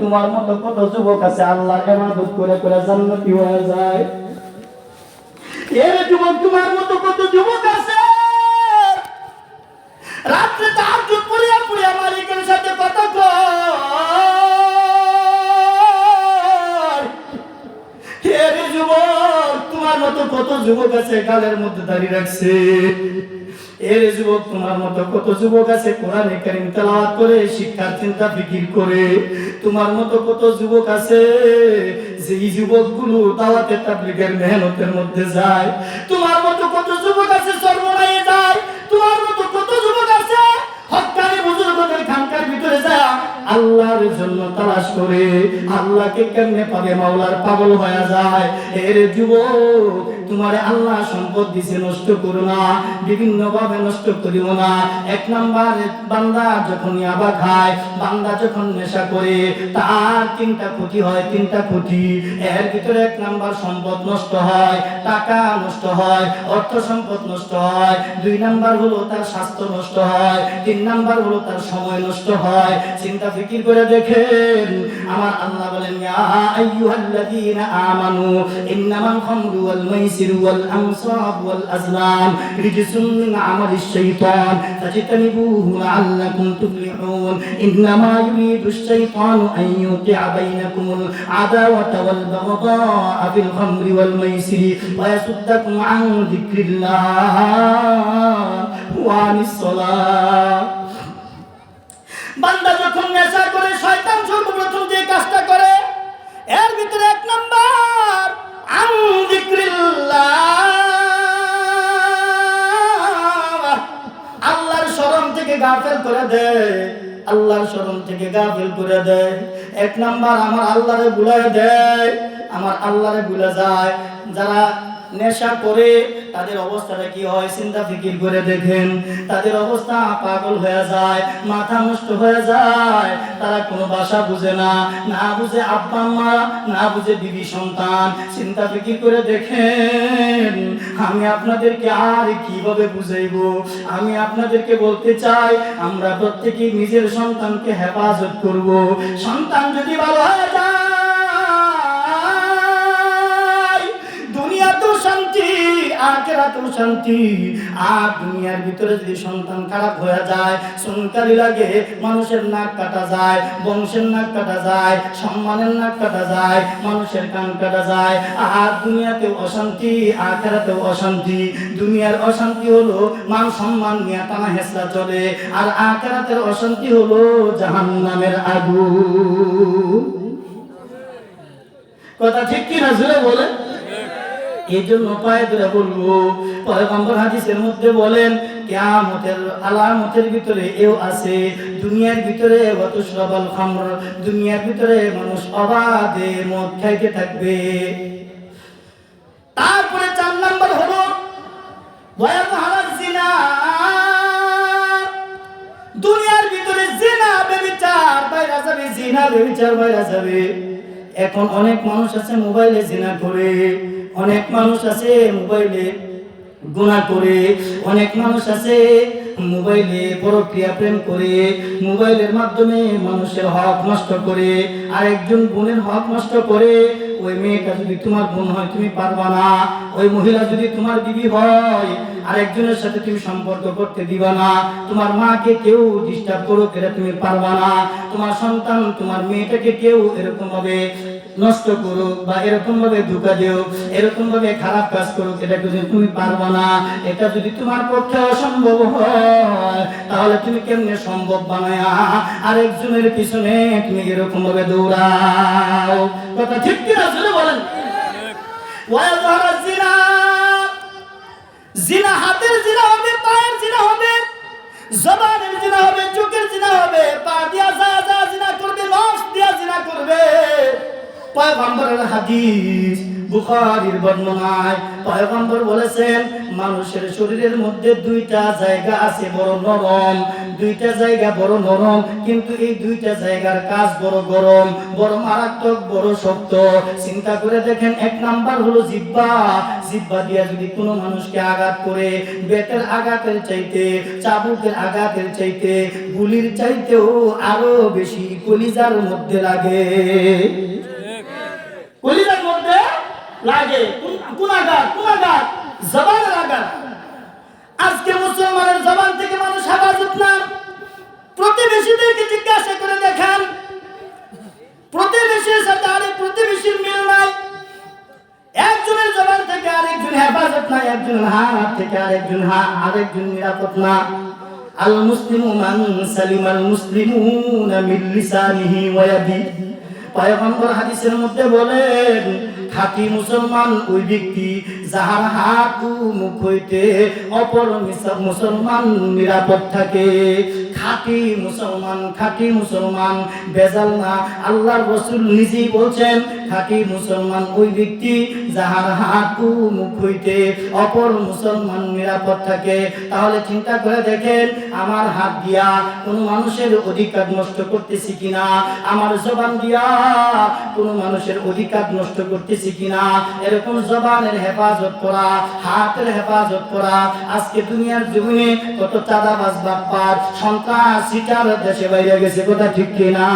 তোমার মতো কত যুবক আছে আল্লাহর ইবাদত করে করে জান্নাতি হয়ে যায়। এর যুবক তোমার মতো কত যুবক আছে রাত্রে তাহাজ্জুদ পড়িয়া পড়িয়া মালিকের সাথে কথা কয়। এর যুবক তোমার মতো কত যুবক আছে গালের মধ্যে দাঁড়িয়ে রাখছে। এর যুবক তোমার মতো কত যুবক আছে কোরআনে কারীম তেলাওয়াত করে শিক্ষার চিন্তা ফিকির করে। তোমার মতো কত যুবক আছে যে যুবকগুলো দাওয়াতে তাবলীগের মেহনতের মধ্যে যায়। তোমার মতো কত যুবক আছে চরমনায়ে যায়। তোমার মতো কত যুবক আছে হক্কানি বুজুর্গদের খানকার ভিতরে যায় আল্লাহর জন্য তালাশ করে আল্লাহকে কেমনে পাবে মাওলার পাগল হয়ে যায়। এর যুবক তোমারে আল্লাহ সম্পদ দিছে নষ্ট করো না, বিভিন্ন ভাবে নষ্ট করিও না। এক নাম্বার বান্দা যখন ইয়াবা খায়, বান্দা যখন নেশা করে তার তিনটা ক্ষতি হয়, তিনটা ক্ষতি। এর ভিতরে এক নাম্বার সম্পদ নষ্ট হয়, টাকা নষ্ট হয়, অর্থ সম্পদ নষ্ট হয়। দুই নাম্বার হলো তার স্বাস্থ্য নষ্ট হয়, তিন নাম্বার হলো তার সময় নষ্ট হয়। চিন্তা ফিকির করে দেখেন আমার আল্লাহ বলেন ইয়া আইয়ুহাল্লাযীনা আমানু ইন্নামাল খামরু ওয়াল মাইসিরু ওয়াল আনসাবু ওয়াল আজলাম রিজসুম মিন আমালিশ শাইতান ফাজতানিবুহু লাআল্লাকুম তুফলিহুন ইন্নামা ইউরিদুশ শাইতানু আন ইউকিআ বাইনাকুমুল আদাওয়াতা ওয়াল বাগদাআ ফিল খামরি ওয়াল মাইসিরি ওয়া ইয়াসুদ্দাকুম আন যিকরিল্লাহ ওয়া আনিস সালাহ। বান্দা যখন নেশা করে শয়তান সর্বপ্রথম যে কাজটা করে এর ভিতরে এক নাম্বার আন যিকরিল্লাহ, আল্লাহর স্মরণ থেকে গাফেল করে দেয়, আল্লাহর স্মরণ থেকে গাফেল করে দেয়। এক নাম্বার আমার আল্লাহরে ভুলায় দেয়, আমার আল্লাহরে ভুলে যায়। যারা নেশা করে তাদের অবস্থাটা কি হয় চিন্তা ফিকির করে দেখেন। তাদের অবস্থা পাগল হয়ে যায়, মাথা নষ্ট হয়ে যায়। তারা কোনো ভাষা বুঝে না, না বুঝে আব্বা আম্মা, না বুঝে বিবি সন্তান। চিন্তা ফিকির করে দেখেন। আমি আপনাদেরকে আর কিভাবে বুঝাইবো? আমি আপনাদেরকে বলতে চাই আমরা প্রত্যেকেই নিজের সন্তানকে হেফাজত করব। সন্তান যদি ভালো হয়ে যায় দুনিয়াতেও শান্তি, আখিরাতেও শান্তি। আর দুনিয়ার ভিতরে যদি সন্তান খারাপ হয়ে যায় সুনকালি লাগে, মানুষের নাক কাটা যায়, বংশের নাক কাটা যায়, সম্মানের নাক কাটা যায়, মানুষের কান কাটা যায়। আর দুনিয়াতেও অশান্তি, আখিরাতেও অশান্তি। দুনিয়ার অশান্তি হলো মান সম্মান নিয়ে টানা হেঁচড়া চলে, আর আখিরাতের অশান্তি হলো জাহান্নামের আগুন। কথা ঠিক কি না জোরে বলে? এই জন্য পায়ে ধরে বলবো, পয়গম্বর হাদিসের মধ্যে বলেন কিয়ামতের আলামতের ভিতরে এও আছে। দুনিয়ার ভিতরে ওয়াতুশরাবাল খামর, দুনিয়ার ভিতরে মানুষ অবাধে মদ খাইতে থাকবে। তারপরে 4 নাম্বার হলো ওয়ায়াজহারাজ জিনা, দুনিয়ার ভিতরে জিনা ব্যভিচার বাইরে যাবে, জিনা ব্যভিচার বাইরে যাবে। এখন অনেক মানুষ আছে মোবাইলে জিনা করে, অনেক মানুষ আছে মোবাইলে গুনাহ করে, অনেক মানুষ আছে মোবাইলে পরক্রিয়া প্রেম করে, মোবাইলের মাধ্যমে মানুষের হক নষ্ট করে, আরেকজন বোনের হক নষ্ট করে। ওই মেয়েটা যদি তোমার বোন হয় তুমি পারবা না, ওই মহিলা যদি তোমার বিবি হয় আরেকজনের সাথে তুমি সম্পর্ক করতে দিবা না। তোমার মাকে কেউ ডিস্টার্ব করুক এটা তুমি পারবা না। তোমার সন্তান তোমার মেয়েটাকে কেউ এরকম ভাবে নষ্ট করুক বা এরকম ভাবে ধোঁকা দিও, এরকম ভাবে খারাপ কাজ করুক এটা যদি তুমি পারবা না। এটা যদি তোমার পক্ষে অসম্ভব হয় তাহলে তুমি কেমনে সম্ভব বানায়া আরেকজনের পিছনে তুমি এরকম ভাবে দৌড়াও? কথা ঠিক কিনা জোরে বলেন? ওয়ায়াজহারাজ জিনা, জিনা হাতের জিনা হবে, পায়ের জিনা হবে, জবানের জিনা হবে, চোখের জিনা হবে, পা দিয়া যা যা জিনা করবে, নফস দিয়া জিনা করবে। পয়গম্বরের হাদিস বুখারীর বর্ণনায় পয়গম্বর বলেছেন মানুষের শরীরের মধ্যে দুইটা জায়গা আছে বড় নরম, দুইটা জায়গা বড় নরম, কিন্তু এই দুইটা জায়গার কাজ বড় গরম, বড় মারাত্মক, বড় শক্ত। চিন্তা করে দেখেন, এক নাম্বার হলো জিহ্বা। জিহ্বা দিয়া যদি কোনো মানুষকে আঘাত করে, বেতের আঘাতের চাইতে, চাবুকের আঘাতের চাইতে, গুলির চাইতেও আরো বেশি কলিজার মধ্যে লাগে, কলিজার মধ্যে লাগে। কোন আঘাত? কোন আঘাত? জবানের আঘাত। আজকে মুসলমানের জবান থেকে মানুষ হেফাজত না। প্রতিবেশীদেরকে জিজ্ঞাসা করে দেখেন, প্রতিবেশীর সাথে আরেক প্রতিবেশীর মিল নাই। একজনের জবান থেকে আরেকজন হেফাজত নাই, একজনের হাত থেকে আরেকজন নিরাপদ না। আল মুসলিমু মান সালিমাল মুসলিমুনা মিন লিসানিহি ওয়া ইয়াদিহি। পয়গম্বর হাদিসের মধ্যে বলেন, খাঁটি মুসলমান ওই ব্যক্তি যাহার হাত ও মুখ হইতে অপর মুসলমান নিরাপদ থাকে। খাঁটি মুসলমান বেজাল না। আল্লাহর রাসূল নিজেই বলছেন, খাঁটি মুসলমান ওই ব্যক্তি যাহার হাত ও মুখ হইতে অপর মুসলমান নিরাপদ থাকে। তাহলে চিন্তা করে দেখেন, আমার হাত দিয়া কোনো মানুষের অধিকার নষ্ট করতেছি কিনা, আমার জবান দিয়া কোনো মানুষের অধিকার নষ্ট করতেছি কিনা। এরকম জবানের হেফাজত করা, হাতের হেফাজত করা। আজকে দুনিয়ার জীবনে কত চাঁদাবাজ, বাটপার, সন্ত্রাস, সিটার দেশে বাইরে গেছে, কথা ঠিক কিনা?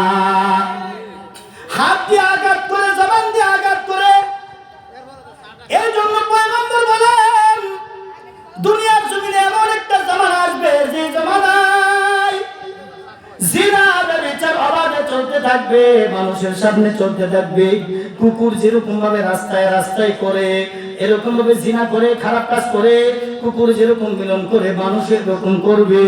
হাত দিয়ে আঘাত করে, জবান দিয়ে আঘাত করে। এই জন্য পয়গম্বর বলেন, দুনিয়ার জমিনে এমন একটা জামানা আসবে যে জামানায় জিনা ব্যভিচার অবাধে চলতে থাকবে, মানুষের সামনে চলতে থাকবে। কুকুর যেরকম ভাবে রাস্তায় রাস্তায় করে, এরকম ভাবে জিনা করে, খারাপ কাজ করে, কুকুর যেরকম মিলন করে, মানুষ এরকম করবে।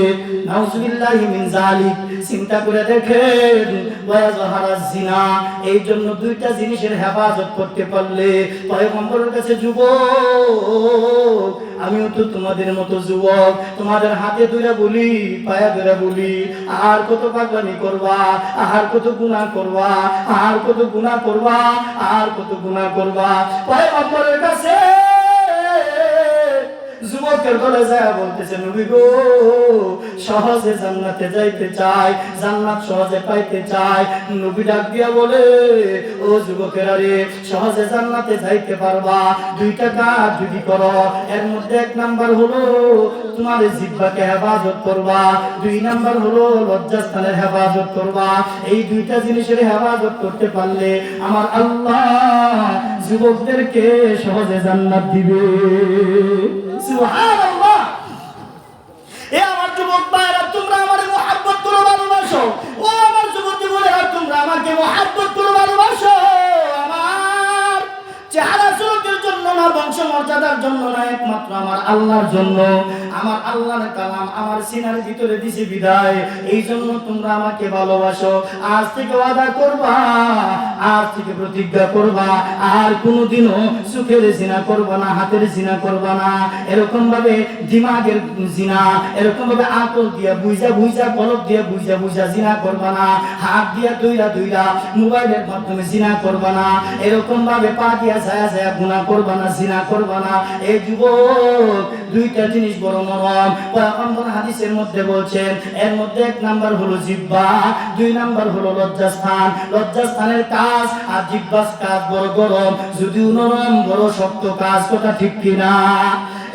নাউজুবিল্লাহি মিন যালিক। চিন্তা করে দেখেন, ওয়াজহারাজ জিনা। এই জন্য দুইটা জিনিসের হেফাজত করতে পারলে পয়গম্বরের কাছে, যুবক আমিও তো তোমাদের মতো যুবক, তোমাদের হাতে ধরে বলি, পায়ে ধরে বলি, আর কত পাগলামি করবা, আর কত গুনাহ করবা, আর কত গুনাহ করবা, আর কত গুনাহ করবা। পয়গম্বরের কাছে যুবকের গলে যায় বলতেছে, নবী গো, সহজে জান্নাতে যাইতে চাই, জান্নাত সহজে পাইতে চাই। নবী ডাক দিয়া বলে, ও যুবকেরা রে, সহজে জান্নাতে যাইতে পারবা দুইটা কাজ যদি করো। এর মধ্যে এক নাম্বার হলো তোমার জিহ্বাকে হেফাজত করবা, দুই নাম্বার হলো লজ্জাস্থানের হেফাজত করবা। এই দুইটা জিনিসের হেফাজত করতে পারলে আমার আল্লাহ যুবকদেরকে সহজে জান্নাত দিবে। সুবহানাল্লাহ। এ আমার যুবক ভাইরা, তোমরা আমারে মুহাব্বত করে ভালোবাসো। ও আমার যুবতী বোনেরা, তোমরা আমাকে মুহাব্বত করে ভালোবাসো। আমার চেহারা সুরতের জন্য না, বংশ মর্যাদার জন্য না, একমাত্র আমার আল্লাহর জন্য। আমার আল্লাহর কালাম আমার সিনার ভিতরে দিছি বিদায়, এই জন্য তোমরা আমাকে ভালোবাসো। আজ থেকে ওয়াদা করবা, আজ থেকে প্রতিজ্ঞা করবা, আর কোনোদিনও চোখের জিনা করবা না, হাতের জিনা করবা না। এরকম ভাবে দিমাগের জিনা, এরকম ভাবে আকল দিয়া বুঝা কলব দিয়া বুঝা জিনা করবা না। হাত দিয়া দুইরা মোবাইলের মাধ্যমে জিনা করবা না। এরকম ভাবে পা দিয়া ছায়া গুনাহ করবা না, জিনা করবা না। এই যুবক, দুইটা জিনিস বড় নরম। পয়গম্বর হাদিসের মধ্যে বলছেন, এর মধ্যে এক নাম্বার হলো জিহ্বা, দুই নাম্বার হলো লজ্জাস্থান। লজ্জাস্থানের কাজ আর জিহ্বার কাজ বড় গরম, যদিও নরম, বড় শক্ত কাজ, কথা ঠিক কিনা?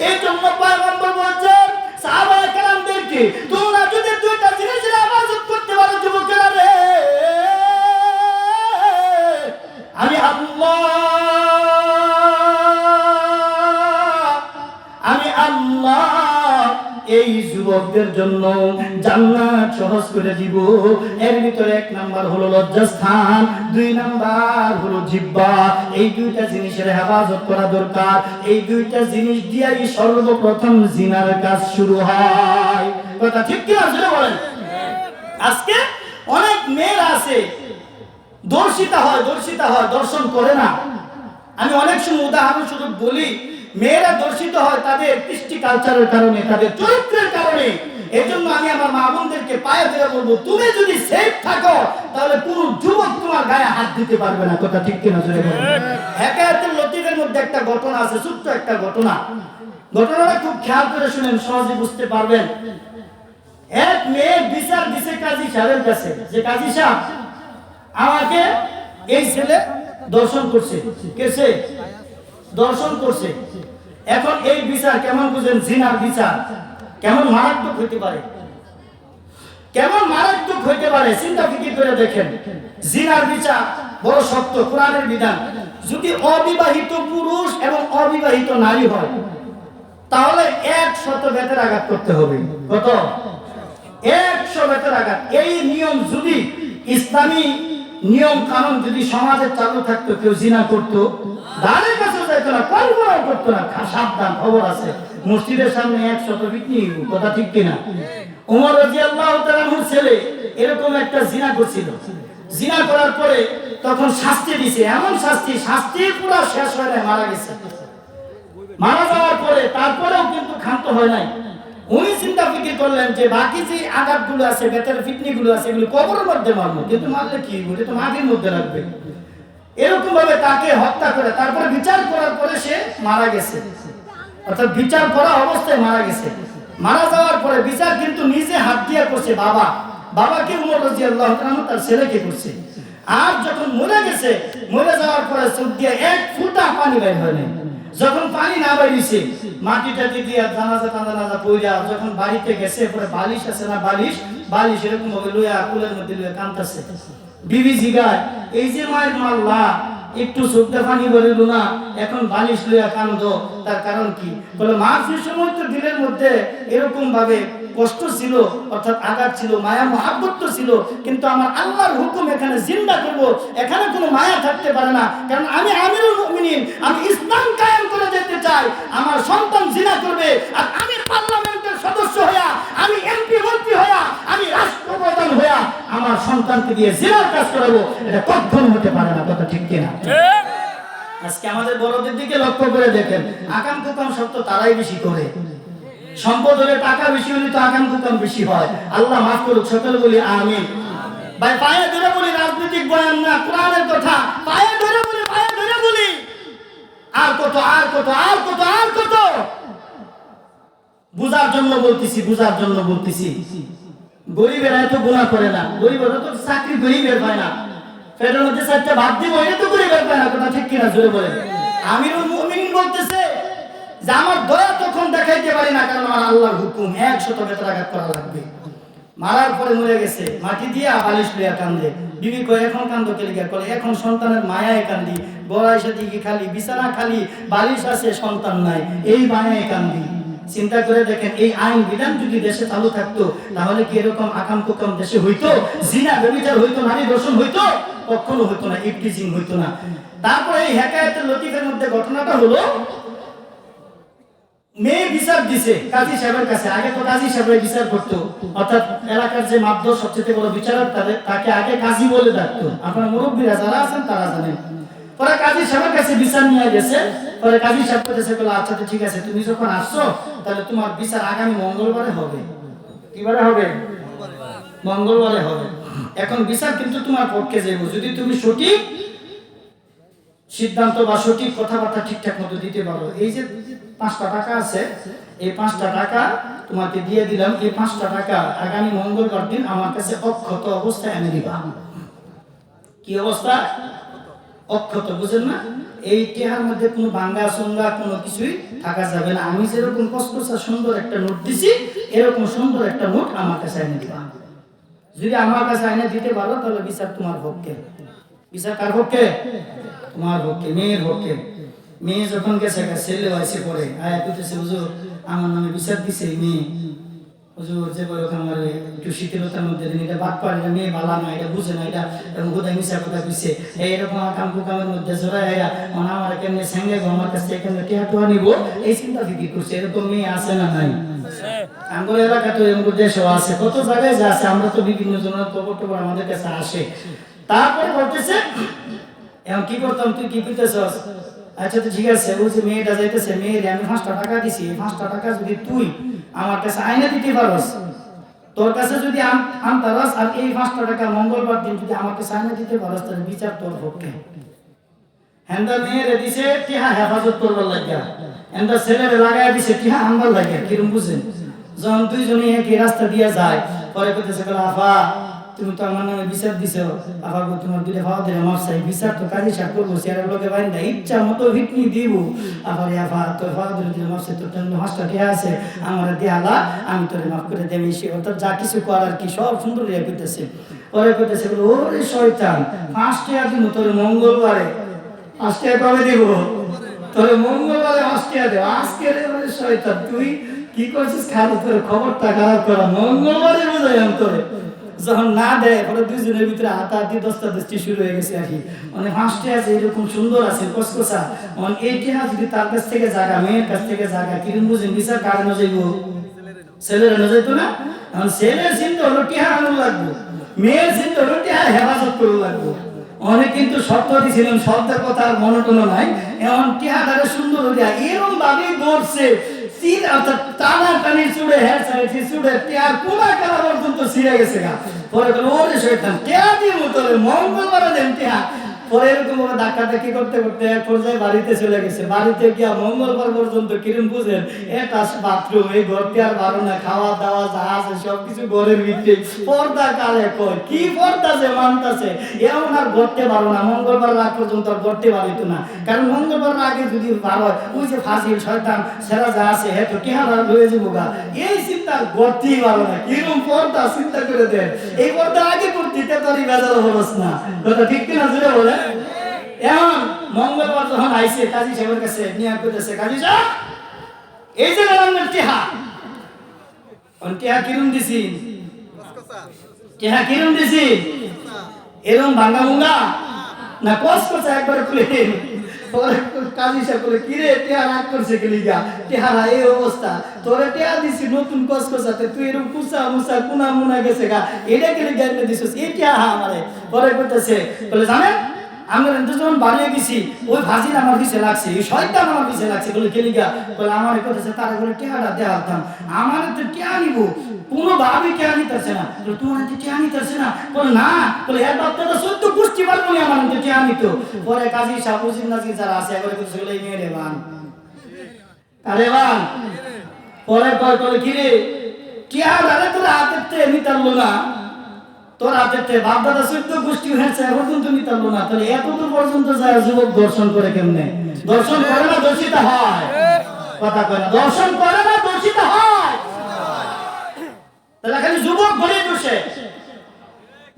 এই জন্য পয়গম্বর বলছেন সাহাবায়ে কেরামদেরকে, তোমরা যদি দুইটা জিনিসের হেফাজত করতে পারো যুবকেরা রে, আমি আল্লাহ এই যুবকদের জন্য জান্নাত সহজ করে দিব। এর ভিতরে এক নাম্বার হলো লজ্জাস্থান, দুই নাম্বার হলো জিহ্বা। এই দুইটা জিনিসের হেফাজত করা দরকার। এই দুইটা জিনিস দিয়েই সর্বপ্রথম জিনার কাজ শুরু হয়, কথা ঠিক কি না বলেন? আজকে অনেক মেয়েরা আছে দর্শিতা হয়, দর্শন করে না। আমি অনেক সময় উদাহরণস্বরূপ বলি, মেয়েরা দর্শিত হয় তাদের কৃষ্টি কালচারের কারণে, তাদের চরিত্রের কারণে। এই জন্য আমি আমার মা বোনদেরকে পায়ে ধরে বলবো, তুমি যদি সেফ থাকো তাহলে কোন যুবক তোমার গায়ে হাত দিতে পারবে না, কথা ঠিক কিনা? হেকায়াতুল লতীফের মধ্যে মধ্যে একটা ঘটনা আছে, ছোট্ট একটা ঘটনা। ঘটনাটা খুব খেয়াল করে শুনেন, সহজে বুঝতে পারবেন। এক মেয়ে বিচার দিছে কাজী সাহেবের কাছে যে কাজী সাহেব আমাকে এই ছেলে দর্শন করছে, কেসে দর্শন করছে। এখন এই বিচার কেমন বুঝেন? জিনার বিচার কেমন মারাত্মক হইতে পারে, কেমন মারাত্মক হইতে পারে চিন্তা ফিকির করে দেখেন। জিনার বিচার বড় শক্ত, কোরআনের বিধান। যদি অবিবাহিত পুরুষ এবং অবিবাহিত নারী হয় তাহলে 100 বেতের আঘাত করতে হবে। কত? 100 বেতের আঘাত। এই নিয়ম যদি ইসলামী নিয়ম কানুন যদি সমাজে চালু থাকতো, কেউ জিনা করতো, দাঁড়ের কাছে যাইতো না, কল্পনাও করতো না। সাবধান, খবর আছে, মসজিদের সামনে 100 পিটনি। কথা ঠিক কিনা? ওমর রাদিয়াল্লাহু তাআলার ছেলে এরকম একটা জিনা করছিল। জিনা করার পরে তখন শাস্তি দিছে, এমন শাস্তি পুরো শেষ হয়ে যায়, মারা গেছে। মারা যাওয়ার পরে তারপরেও কিন্তু ক্ষান্ত হয় নাই। উনি চিন্তা ফিকির করলেন যে বাকি যে আঘাতগুলো আছে, বেতের ফিটনিগুলো আছে, এগুলো কবরের মধ্যে মারবো, কিন্তু মারলে কি ওটা তো মাটির মধ্যে রাখবে। এরকম ভাবে তাকে হত্যা করে তারপরে বিচার করার পরে সে মারা গেছে, অর্থাৎ বিচার করা অবস্থায় মারা গেছে। মারা যাওয়ার পরে বিচার কিন্তু নিজে হাত দিয়ে করছে, বাবাকে উমর রাদিয়াল্লাহু তাআলা তার ছেলেকে করছে। আর যখন মরে গেছে, মরে যাওয়ার পরে চোখ দিয়ে 1 ফোঁটা পানি বের হয় না। যখন পানি না বেরিয়েছে, মাটিটা দিয়ে জানাজা পইরা যখন বাড়িতে গেছে, পরে বালিশ আছে না, বালিশ এরকম ভাবে লইয়া কুলের মধ্যে লইয়া কাঁদতেছে। বিবি জিগায়, এই যে মায়ের মাল্লা একটু চোখে পানি বেরোল না, এখন বালিশ লইয়া কান্দো, তার কারণ কি? বলে মা সে সময় তো দিলের মধ্যে এরকম ভাবে কষ্ট ছিল, অর্থাৎ আঘাত ছিল, মায়া মহাব্বত ছিল, কিন্তু আমার আল্লাহর হুকুম এখানে জিন্দা করব, এখানে কোনো মায়া থাকতে পারে না, কারণ আমি আমিরুল মুমিনিন, আমি ইসলাম কায়েম করে যেতে চাই। আমার সন্তান জিনা করবে আর আমি পার্লামেন্টের সদস্য হইয়া, আমি এমপি মন্ত্রী হইয়া, আমি রাষ্ট্রপ্রধান হইয়া আমার সন্তানকে দিয়ে জিনার কাজ করাবো, এটা কখনো হতে পারে না। কথা ঠিক কিনা? আজকে আমাদের বড়দের দিকে লক্ষ্য করে দেখেন, আকাম কুকাম সব তো তারাই বেশি করে। সম্পদ হলে, টাকা বেশি হলে তো আকাম কুকাম বেশি হয়। আল্লাহ মাফ করুক, সকলে বলি আমিন। ভাই পায়ে ধরে বলি, রাজনৈতিক বয়ান না, কোরআনের কথা। পায়ে ধরে বলি, আর কত বুঝার জন্য বলতেছি। গরিবেরা এত গুনাহ করে না, গরিবেরা তো চাকরি করেই বের পায় না, পেটের মধ্যে 4টা ভাত দিব, এটা তো করে বের পায় না। কথা ঠিক কিনা? জোরে বলে। আমিরুল মুমিনিন বলতেছে যে আমার দয়া তখন দেখাইতে পারি না, কারণ আমার আল্লাহর হুকুম 100 বেতের আঘাত করা লাগবে। মারার পরে মরে গেছে, মাটি দিয়া বালিশ লইয়া কান্দে। বিবি কয়, এখন কান্দো কে লিগা? কলে এখন সন্তানের মায়ায় কান্দি, গড়াই সাথে খালি, বিছানা খালি, বালিশ আছে, সন্তান নাই, এই মায়ায় কান্দি। চিন্তা করে দেখেন, এই আইন বিধান যদি দেশে চালু থাকতো তাহলে কি এরকম আকাম কুকাম দেশে হইতো? জিনা ব্যভিচার হইতো? নারী দর্শন হইতো? কখনো হইতো না, ইফটিজিং হইতো না। তারপরে এই হেকায়েতের লতিফের মধ্যে ঘটনাটা হলো, মেয়ে বিচার দিছে কাজী সাহেবের কাছে। আগে তো কাজী সাহেবের বিচার করতো, অর্থাৎ এলাকার যে মাধ্যম সবচেয়ে বড় বিচারক, তাকে আগে কাজী বলে ডাকতো। আপনারা মুরব্বীরা যারা আছেন তারা জানেন। পরে কাজী সাহেবের কাছে বিচার নিয়ে গেছে। পরে কাজী সাহেব বলেছে, আচ্ছা ঠিক আছে, তুমি যখন আসছো তাহলে তোমার বিচার আগামী মঙ্গলবারে হবে। কিবারে হবে? মঙ্গলবারে হবে। এখন বিচার কিন্তু তোমার পক্ষে যাইব যদি তুমি সঠিক সিদ্ধান্ত বা সঠিক কথাবার্তা ঠিকঠাক মতো দিতে পারো। এই যে 5টা টাকা আছে, এই 5টা টাকা তোমাকে দিয়ে দিলাম, এই 5টা টাকা আগামী মঙ্গলবার দিন আমার কাছে অক্ষত অবস্থায় এনে দিবা। কি অবস্থা? অক্ষত, বুঝেন না? এই টেহার মধ্যে কোনো ভাঙ্গা সঙ্গা কোনো কিছুই থাকা যাবে না। আমি যেরকম কসকসা সুন্দর একটা নোট দিছি, এরকম সুন্দর একটা নোট আমার কাছে এনে দিবা। যদি আমার কাছে এনে দিতে পারো তাহলে বিচার তোমার পক্ষে। বিচার কার পক্ষে? তোমার পক্ষে, মেয়ের পক্ষে। মেয়ে যখন গেছে, ছেলে হয়েছে পরে আয়া কইতেছে, হুজুর আমার নামে বিচার দিছে মেয়ে। হুজুর যে বয়স আমার একটু শিথিলতার মধ্যে দিন, এটা বাদ পারে না, মেয়ে ভালো না, এটা বুঝে না, এটা বোধহয় মিশা কথা কইছে, এইরকম কাম কুকামের মধ্যে জোড়ায় এরা মানে আমার কেমনি সঙ্গে আমার কাছে কেমনি টিয়া নিব, এই চিন্তা ফিকির করছে। এরকম মেয়ে আছে না নাই? আমার এলাকা তো এরকম দেশও আছে, কত জায়গায় যা আছে। আমরা তো বিভিন্ন জনের খবর টবর আমাদের কাছে আসে। তারপরে বলতেছে, এখন কি করতাম, তুই কি করতেছস? আচ্ছা তো ঠিক আছে, বলছে মেয়েটা যাইতেছে, মেয়েরে আমি 5টা টাকা দিছি, 5টা টাকা যদি তুই আমার কাছে আইনে দিতে পারস, তোর কাছে যদি আনতারস, আর এই 5টা টাকা মঙ্গলবার দিন যদি আমার কাছে আইনে দিতে পারস, তাহলে বিচার তোর পক্ষে। হেন্দা মেয়েরে দিছে টিহা হেফাজত করবার লাগিয়া, হেন্দা ছেলেরে লাগাই দিছে টিহা আনবার লাগিয়া। কিরম বুঝেন? যখন দুইজনে একই রাস্তা দিয়া যায়, পরে কইতেছে আফা তুমি তো আমার নামে বিচার দিছো, আফা গো তোমার দুইটা ভাও দিলে মাফ চাই, বিচার তো কাজী সাহেব করবো, চেয়ারের লোকে বাইন্দা ইচ্ছা মতো ভিটনি দিব। আফা রে আফা তোর ভাও দিলে মাফ চাই, তোর জন্য হাসটা টিহা আছে আমার দেয়ালা, আমি তোরে মাফ করে দেবো। সে অর্থাৎ যা কিছু করার কি সব সুন্দর ইয়া করতেছে। পরে কইতেছে ওরে শয়তান, 5 টাকা দিব তোর মঙ্গলবারে, 5 টাকা কবে দিব তোর মঙ্গলবারে, 5 টাকা দেব আজকে রে। ওরে শয়তান তুই কি করছিস? খালি তোর খবরটা খারাপ করা, মঙ্গলবারে বোঝাই আমি তোরে। যখন না দেয় পরে দুইজনের ভিতরে হাতাহাতি দস্তাদস্তি শুরু হয়ে গেছে আর কি। মানে 5 টাকা আছে এরকম সুন্দর আছে কসকসা, মানে এই টাকা যদি তার কাছ থেকে জায়গা, মেয়ের কাছ থেকে জায়গা, কিরম বুঝেন বিচার কার না যাইব? ছেলেরা না যাইতো না? এখন ছেলের চিন্তা হলো টিহা আনুন লাগবো, মেয়ের চিন্তা হলো টিহা হেফাজত করুন লাগবো। অনেক কিন্তু শর্ত দিয়েছিলেন, শব্দের কথা আর মনোটন নাই। এমন টিহাটারে সুন্দর হইয়া এরকম ভাবে দৌড়ছে, টানা টানি চুড়ে হ্যাঁ চুড়ে টিহার কোনা করা পর্যন্ত ছিঁড়ে গেছে গা। পরে ওরে শয়তান টিহা দিব তোরে মঙ্গলবারে দেন টিহা। পরে এরকম ধাক্কাধাক্কি করতে করতে এক পর্যায়ে বাড়িতে চলে গেছে। বাড়িতে গিয়া মঙ্গলবার পর্যন্ত কিরম বুঝেন, এটা বাথরুম, এই ঘরটি আর বারো না, খাওয়া দাওয়া যা আছে সবকিছু ঘরের ভিতরে। পর্দা কালে কয় কি পর্দা যে মানতাছে, এমন আর ঘরতে পারো না। মঙ্গলবার রাত পর্যন্ত আর ঘরতে পারিত না, কারণ মঙ্গলবার আগে যদি বার হয় ওই যে ফাজিল শয়তান সেরা যা আছে হ্যাঁ তো কেহারা রয়ে যাবো গা, এই চিন্তা ঘরতেই পারো না। কিরম পর্দা চিন্তা করে দেন, এই পর্দা আগে করতে তারি বেজাল হরস না, কথা ঠিক কিনা জুড়ে বলে। এখন মঙ্গলবার যখন আইসে কাজী সাহেবের কাছে নিয়ে কইতেছে, কাজী সাহেব এই যে রান্নার টিহা, টিহা কিরম দিছি, টিহা কিরম দিছি, এরকম ভাঙ্গা মুঙ্গা না কসকসা একবারে খুলে। পরে কাজী সাহেব বলে কিরে টিহা রাগ করছে গেলি গা, টিহারা এই অবস্থা, তোরে টিহা দিছি নতুন কসকসাতে, তুই এরকম কুচা মুচা কুনা মুনা গেছে গা, এটা গেলে গাইলে দিছিস এই টিহা আমারে। পরে কইতেছে বলে জানেন আমরা যখন বাড়িয়ে গেছি ওই ভাজির আমার পিছে লাগছে, এই শয়তান আমার পিছে লাগছে বলে কেলিগা। বলে আমার কইতেছে তারা বলে টিহাটা দেখাতাম, আমার তো টিহা নিব কোনো ভাবে টিহা নিতেছে না। তোমার তো টিহা নিতেছে না? বলে না, বলে এর বাচ্চাটা সত্য পুষ্টি পারবো না আমার তো টিহা নিত। পরে কাজী সাহুজিন নাজির যারা আছে একবারে কিছু বলে নিয়ে রে বান আরে বান। পরে কয় বলে কি রে টিহা দাঁড়ে তোর হাতে নিতারলো না, তোর হাতে বাপ দাদা চৈদ্য গোষ্ঠী হয়েছে এখন তুমি তারলো না, তাহলে এতদূর পর্যন্ত যায় যুবক দর্শন করে কেমনে? দর্শন করে না দর্শিত হয়, কথা কয় না, দর্শন করে না দর্শিত হয়। তাহলে খালি যুবক ঘরে বসে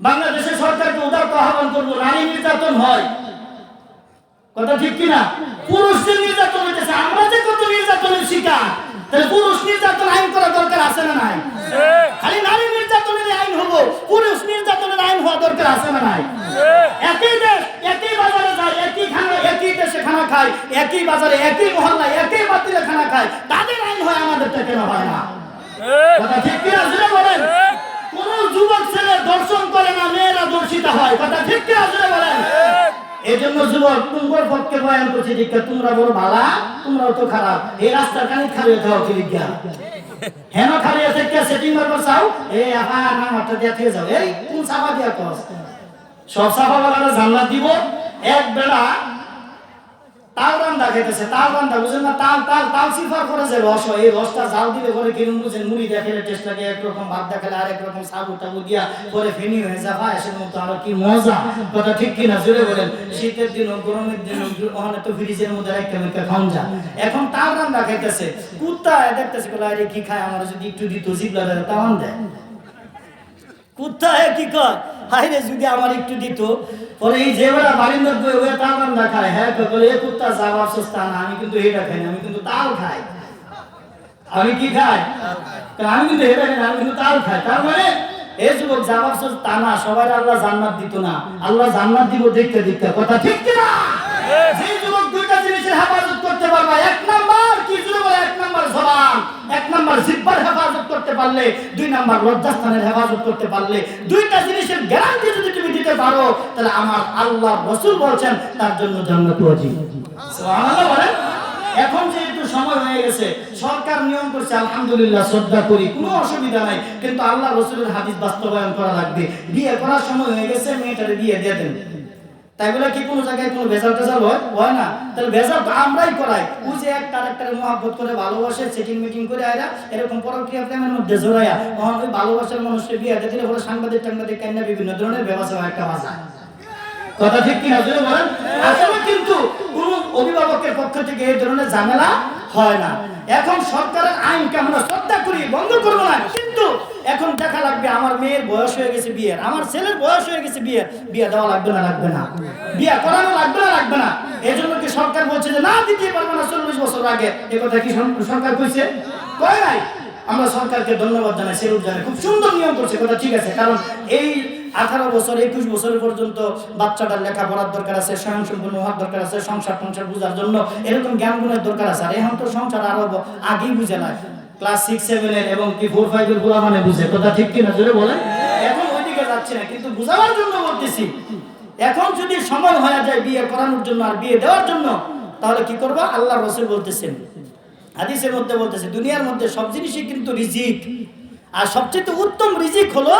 বাংলাদেশের সরকারকে উদারত আহ্বান করবো, নারী নির্যাতন হয়, কথা ঠিক কিনা? পুরুষদের নির্যাতন হইতেছে, আমরা যে কত নির্যাতনের শিকার, তাহলে পুরুষ নির্যাতন আইন করা দরকার আছে না নাই? খালি নারী নির্যাতনের আইন হবো, পুরুষ নির্যাতনের আইন হওয়া দরকার আছে না নাই? একই দেশ একই বাজারে যায়, একই খানা একই দেশে খানা খায়, একই বাজারে একই মহল্লায় একই বাতিলে খানা খায়, তাদের আইন হয় আমাদেরটা কেন হয় না? কথা ঠিক কিনা জুড়ে বলেন। কোন যুবক ছেলে দর্শন করে না, মেয়েরা দর্শিত হয়, কথা ঠিক কিনা জুড়ে বলেন। এই জন্য যুবক তোমার পক্ষে বয়ান করছে, দীক্ষা তোমরা বড় ভালা, তোমরাও তো খারাপ, এই রাস্তার কানে খালিয়ে খাও দীক্ষা হেন খালিয়ে থেকে সেটিং মারবার চাও, এই আহা না মাথা দিয়া থেকে যাও, এই কোন সাফা দিয়া কস, সব সাফা বালারা জান্নাত দিব। এক বেলা তাল রান্দা খেতেছে, তাল রান্দা বুঝেন না, তাল তাল তাল সিফার করে যে রস হয়, এই রসটা জাল দিলে পরে কিরম বুঝেন, মুড়ি দেখালে টেস্ট লাগে একরকম, ভাত দেখালে আরেক রকম, সাবু টাবু দিয়া পরে ফেনি হয়ে যা ভাই আসের মতো আরো কি মজা, কথা ঠিক কিনা জুড়ে বলেন। শীতের দিন গরমের দিন ওখানে তো ফ্রিজের মধ্যে একটা মেকা খাওয়া যা। এখন তাল রান্দা খাইতেছে, কুত্তা দেখতেছে বলে আরে কি খায়, আমার যদি একটু দিত জিবলারে তাওয়ান দেয়, কুত্তা কি কয় হায় রে যদি আমার একটু দিত। পরে এই যে বেড়া বাড়ির মধ্যে ওই তাল রান্দা খায়, হ্যাঁ বলে এ কুত্তা যাওয়ার সস্তা না, আমি কিন্তু এটা খাই না, আমি কিন্তু তাল খাই। আমি কি খাই? আমি কিন্তু এটা খাই না, আমি কিন্তু তাল খাই। তার মানে এই যুবক যাওয়ার সস্তা না, সবাই আল্লাহ জান্নাত দিত না, আল্লাহ জান্নাত দিব দেখতে দেখতে, কথা ঠিক কিনা? যে যুবক দুইটা জিনিসের হেফাজত করতে পারবে, এক নাম্বার কি যুবক, এক নাম্বার জবান, এক নাম্বার জিহ্বার হেফাজত করতে পারলে, দুই নাম্বার লজ্জাস্থানের হেফাজত করতে পারলে, দুইটা জিনিসের গ্যারান্টি যদি তুমি দিতে পারো, তাহলে আমার আল্লাহ রাসূল বলেন তার জন্য জান্নাত ওয়াজিব। সুবহানাল্লাহ বলেন। এখন যেহেতু সময় হয়ে গেছে, সরকার নিয়ম করছে আলহামদুলিল্লাহ, শ্রদ্ধা করি, কোনো অসুবিধা নাই, কিন্তু আল্লাহ রাসূলের হাদিস বাস্তবায়ন করা লাগবে। বিয়ে করার সময় হয়ে গেছে, মেয়েটারে বিয়ে দিয়ে দেন, তাই বলে কি কোনো জায়গায় কোনো ভেজাল টেজাল হয় না? তাহলে ভেজাল তো আমরাই করাই। ওই যে একটা আরেকটারে মহব্বত করে ভালোবাসে, সেটিং মিটিং করে আয়রা এরকম পরক্রিয়া প্রেমের মধ্যে জড়াইয়া তখন ওই ভালোবাসার মানুষকে বিয়ে দিলে পরে সাংবাদিক কেন্দ্রে বিভিন্ন ধরনের ব্যবসা একটা বাজায়। কথা ঠিক কিনা জোরে বলেন? আসলে কিন্তু কোন অভিভাবকের পক্ষ থেকে এই ধরনের ঝামেলা হয় না। এখন সরকারের আইনকে আমরা শ্রদ্ধা করি, বন্ধ করবো না, কিন্তু এখন দেখা লাগবে আমার মেয়ের বয়স হয়ে গেছে বিয়ের, আমার ছেলের বয়স হয়ে গেছে বিয়ের, বিয়ে দেওয়া লাগবে না বিয়ে করানো লাগবে না। এই জন্য কি সরকার বলছে যে না দিতে পারবো না 40 বছর আগে? এ কথা কি সরকার কইছে? কয় নাই। আমরা সরকারকে ধন্যবাদ জানাই, সেরূপ জানাই, খুব সুন্দর নিয়ম করছে, কথা ঠিক আছে। কারণ এই 18 বছর 21 বছর পর্যন্ত বাচ্চাটার লেখাপড়ার দরকার আছে, স্বয়ংসম্পূর্ণ হওয়ার দরকার আছে, সংসার বুঝার জন্য এরকম জ্ঞান গুণের দরকার আছে। আর এখন তো সংসার আরো আগেই বুঝে না, ক্লাস 6 7 এর এবং কি 4 5 এর গোলা মানে বুঝে, কথা ঠিক কিনা জোরে বলেন? এখন ওইদিকে যাচ্ছে না, কিন্তু বুঝাবার জন্য বলতেছি। এখন যদি সময় হয়ে যায় বিয়ে করানোর জন্য আর বিয়ে দেওয়ার জন্য, তাহলে কি করবা? আল্লাহ রাসূল বলতেছেন, হাদিসের মধ্যে বলতেছে, দুনিয়ার মধ্যে সব জিনিসই কিন্তু রিজিক, আর সবচেয়ে উত্তম রিজিক হলো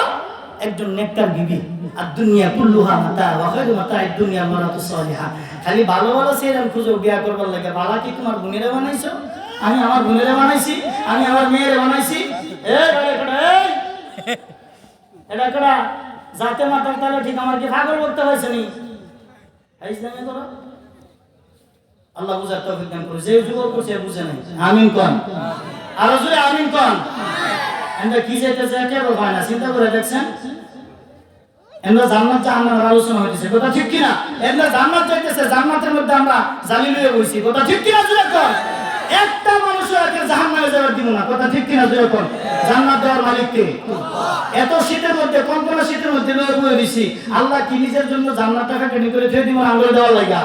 একজন নেককার বিবি। আর দুনিয়া কুল্লুহা মাতা ওয়া খায়রু মাতা'আদ দুনিয়া মারাতু সালিহা। খালি ভালো ভালো ছেলে খুঁজো বিয়া করবার লাগে। বালা কি তোমার বোনেরে বানাইছো? আমি আমার বোনেরে বানাইছি, আমি আমার মেয়েরে বানাইছি। এটা করা যাতে মাতার তাহলে ঠিক আমার কি ভাগর করতে হয়েছে নি? ইসলামে করো। আল্লাহ বুঝার তৌফিক দান করুন। যে যুবক করছে বুঝে নাই, আমিন কোন? আর জোরে আমিন কোন? আমরা কি চাইতেছে এটা হয় না, চিন্তা করে দেখছেন? আমরা জান্নাত জাহান্নামের আলোচনা হইতেছে, কথা ঠিক কিনা? আমরা জান্নাত চাইতেছে, জান্নাতের মধ্যে আমরা জালি লয়ে বইছি, কথা ঠিক কিনা জোরে কোন? একটা মানুষও একে জাহান্নামে যাওয়ার দিব না, কথা ঠিক কিনা জোরে কোন? জান্নাত দেওয়ার মালিক কে? এত শীতের মধ্যে, কনকনা শীতের মধ্যে লয়ে বয়ে দিছি, আল্লাহ কি নিজের জন্য জান্নাতটাকে কেটে করে থুয়ে দিব? আঙ্গুলে দেওয়ার লাগা,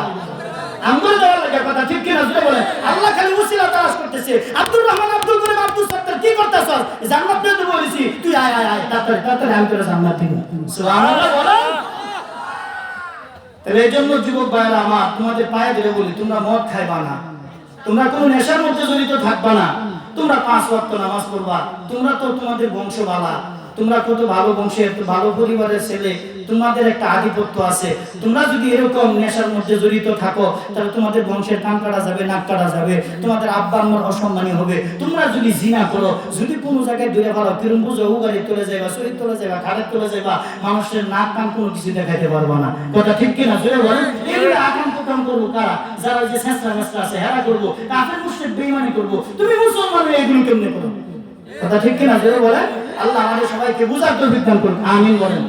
আঙ্গুলে দেওয়ার লাগা, কথা ঠিক কিনা জোরে বলেন? আল্লাহ খালি উসিলা তালাশ করতেছে। আব্দুর রহমান, আব্দুল করিম, আব্দুল সত্তার কি করতেছস? জান্নাত দিয়ে দেব বলেছি, তুই আয় আয় আয়, তাড়াতাড়ি আমি তোরে জান্নাত দিব। সুবহানাল্লাহ বলেন। তাহলে এই জন্য যুবক ভাইরা আমার, তোমাদের পায়ে ধরে বলি, তোমরা মদ খাইবা না, তোমরা কোনো নেশার মধ্যে জড়িত থাকবা না, তোমরা 5 ওয়াক্ত নামাজ পড়বা। তোমরা তো তোমাদের বংশ বালা, তোমরা কত ভালো বংশের, ভালো পরিবারের ছেলে, তোমাদের একটা আধিপত্য আছে। তোমরা যদি এরকম নেশার মধ্যে জড়িত থাকো, তাহলে তোমাদের বংশের কান কাটা যাবে, নাক কাটা যাবে, তোমাদের আব্বা আম্মার অসম্মানী হবে। তোমরা যদি জিনা করো, যদি কোনো জায়গায় দূরে ভালো কিরম বুঝো, উগাড়ি তুলে যাইবা, শরীর তুলে যাইবা, ঘাড়ে তুলে যাইবা, মানুষের নাক কান কোনো কিছু দেখাইতে পারবা না, কথা ঠিক কিনা জোরে বলেন? এগুলো আকাম প্রকাম করবো কারা? যারা যে ছেঁচড়া মেচড়া আছে হেরা করবো, কাফের মুশরিক বেঈমানি করবো। তুমি মুসলমান এগুলো কেমনে করো? কথা ঠিক কিনা জোরে বলেন? আল্লাহ আমাদের সবাইকে বুঝার তৌফিক দান করুন, আমিন বলেন।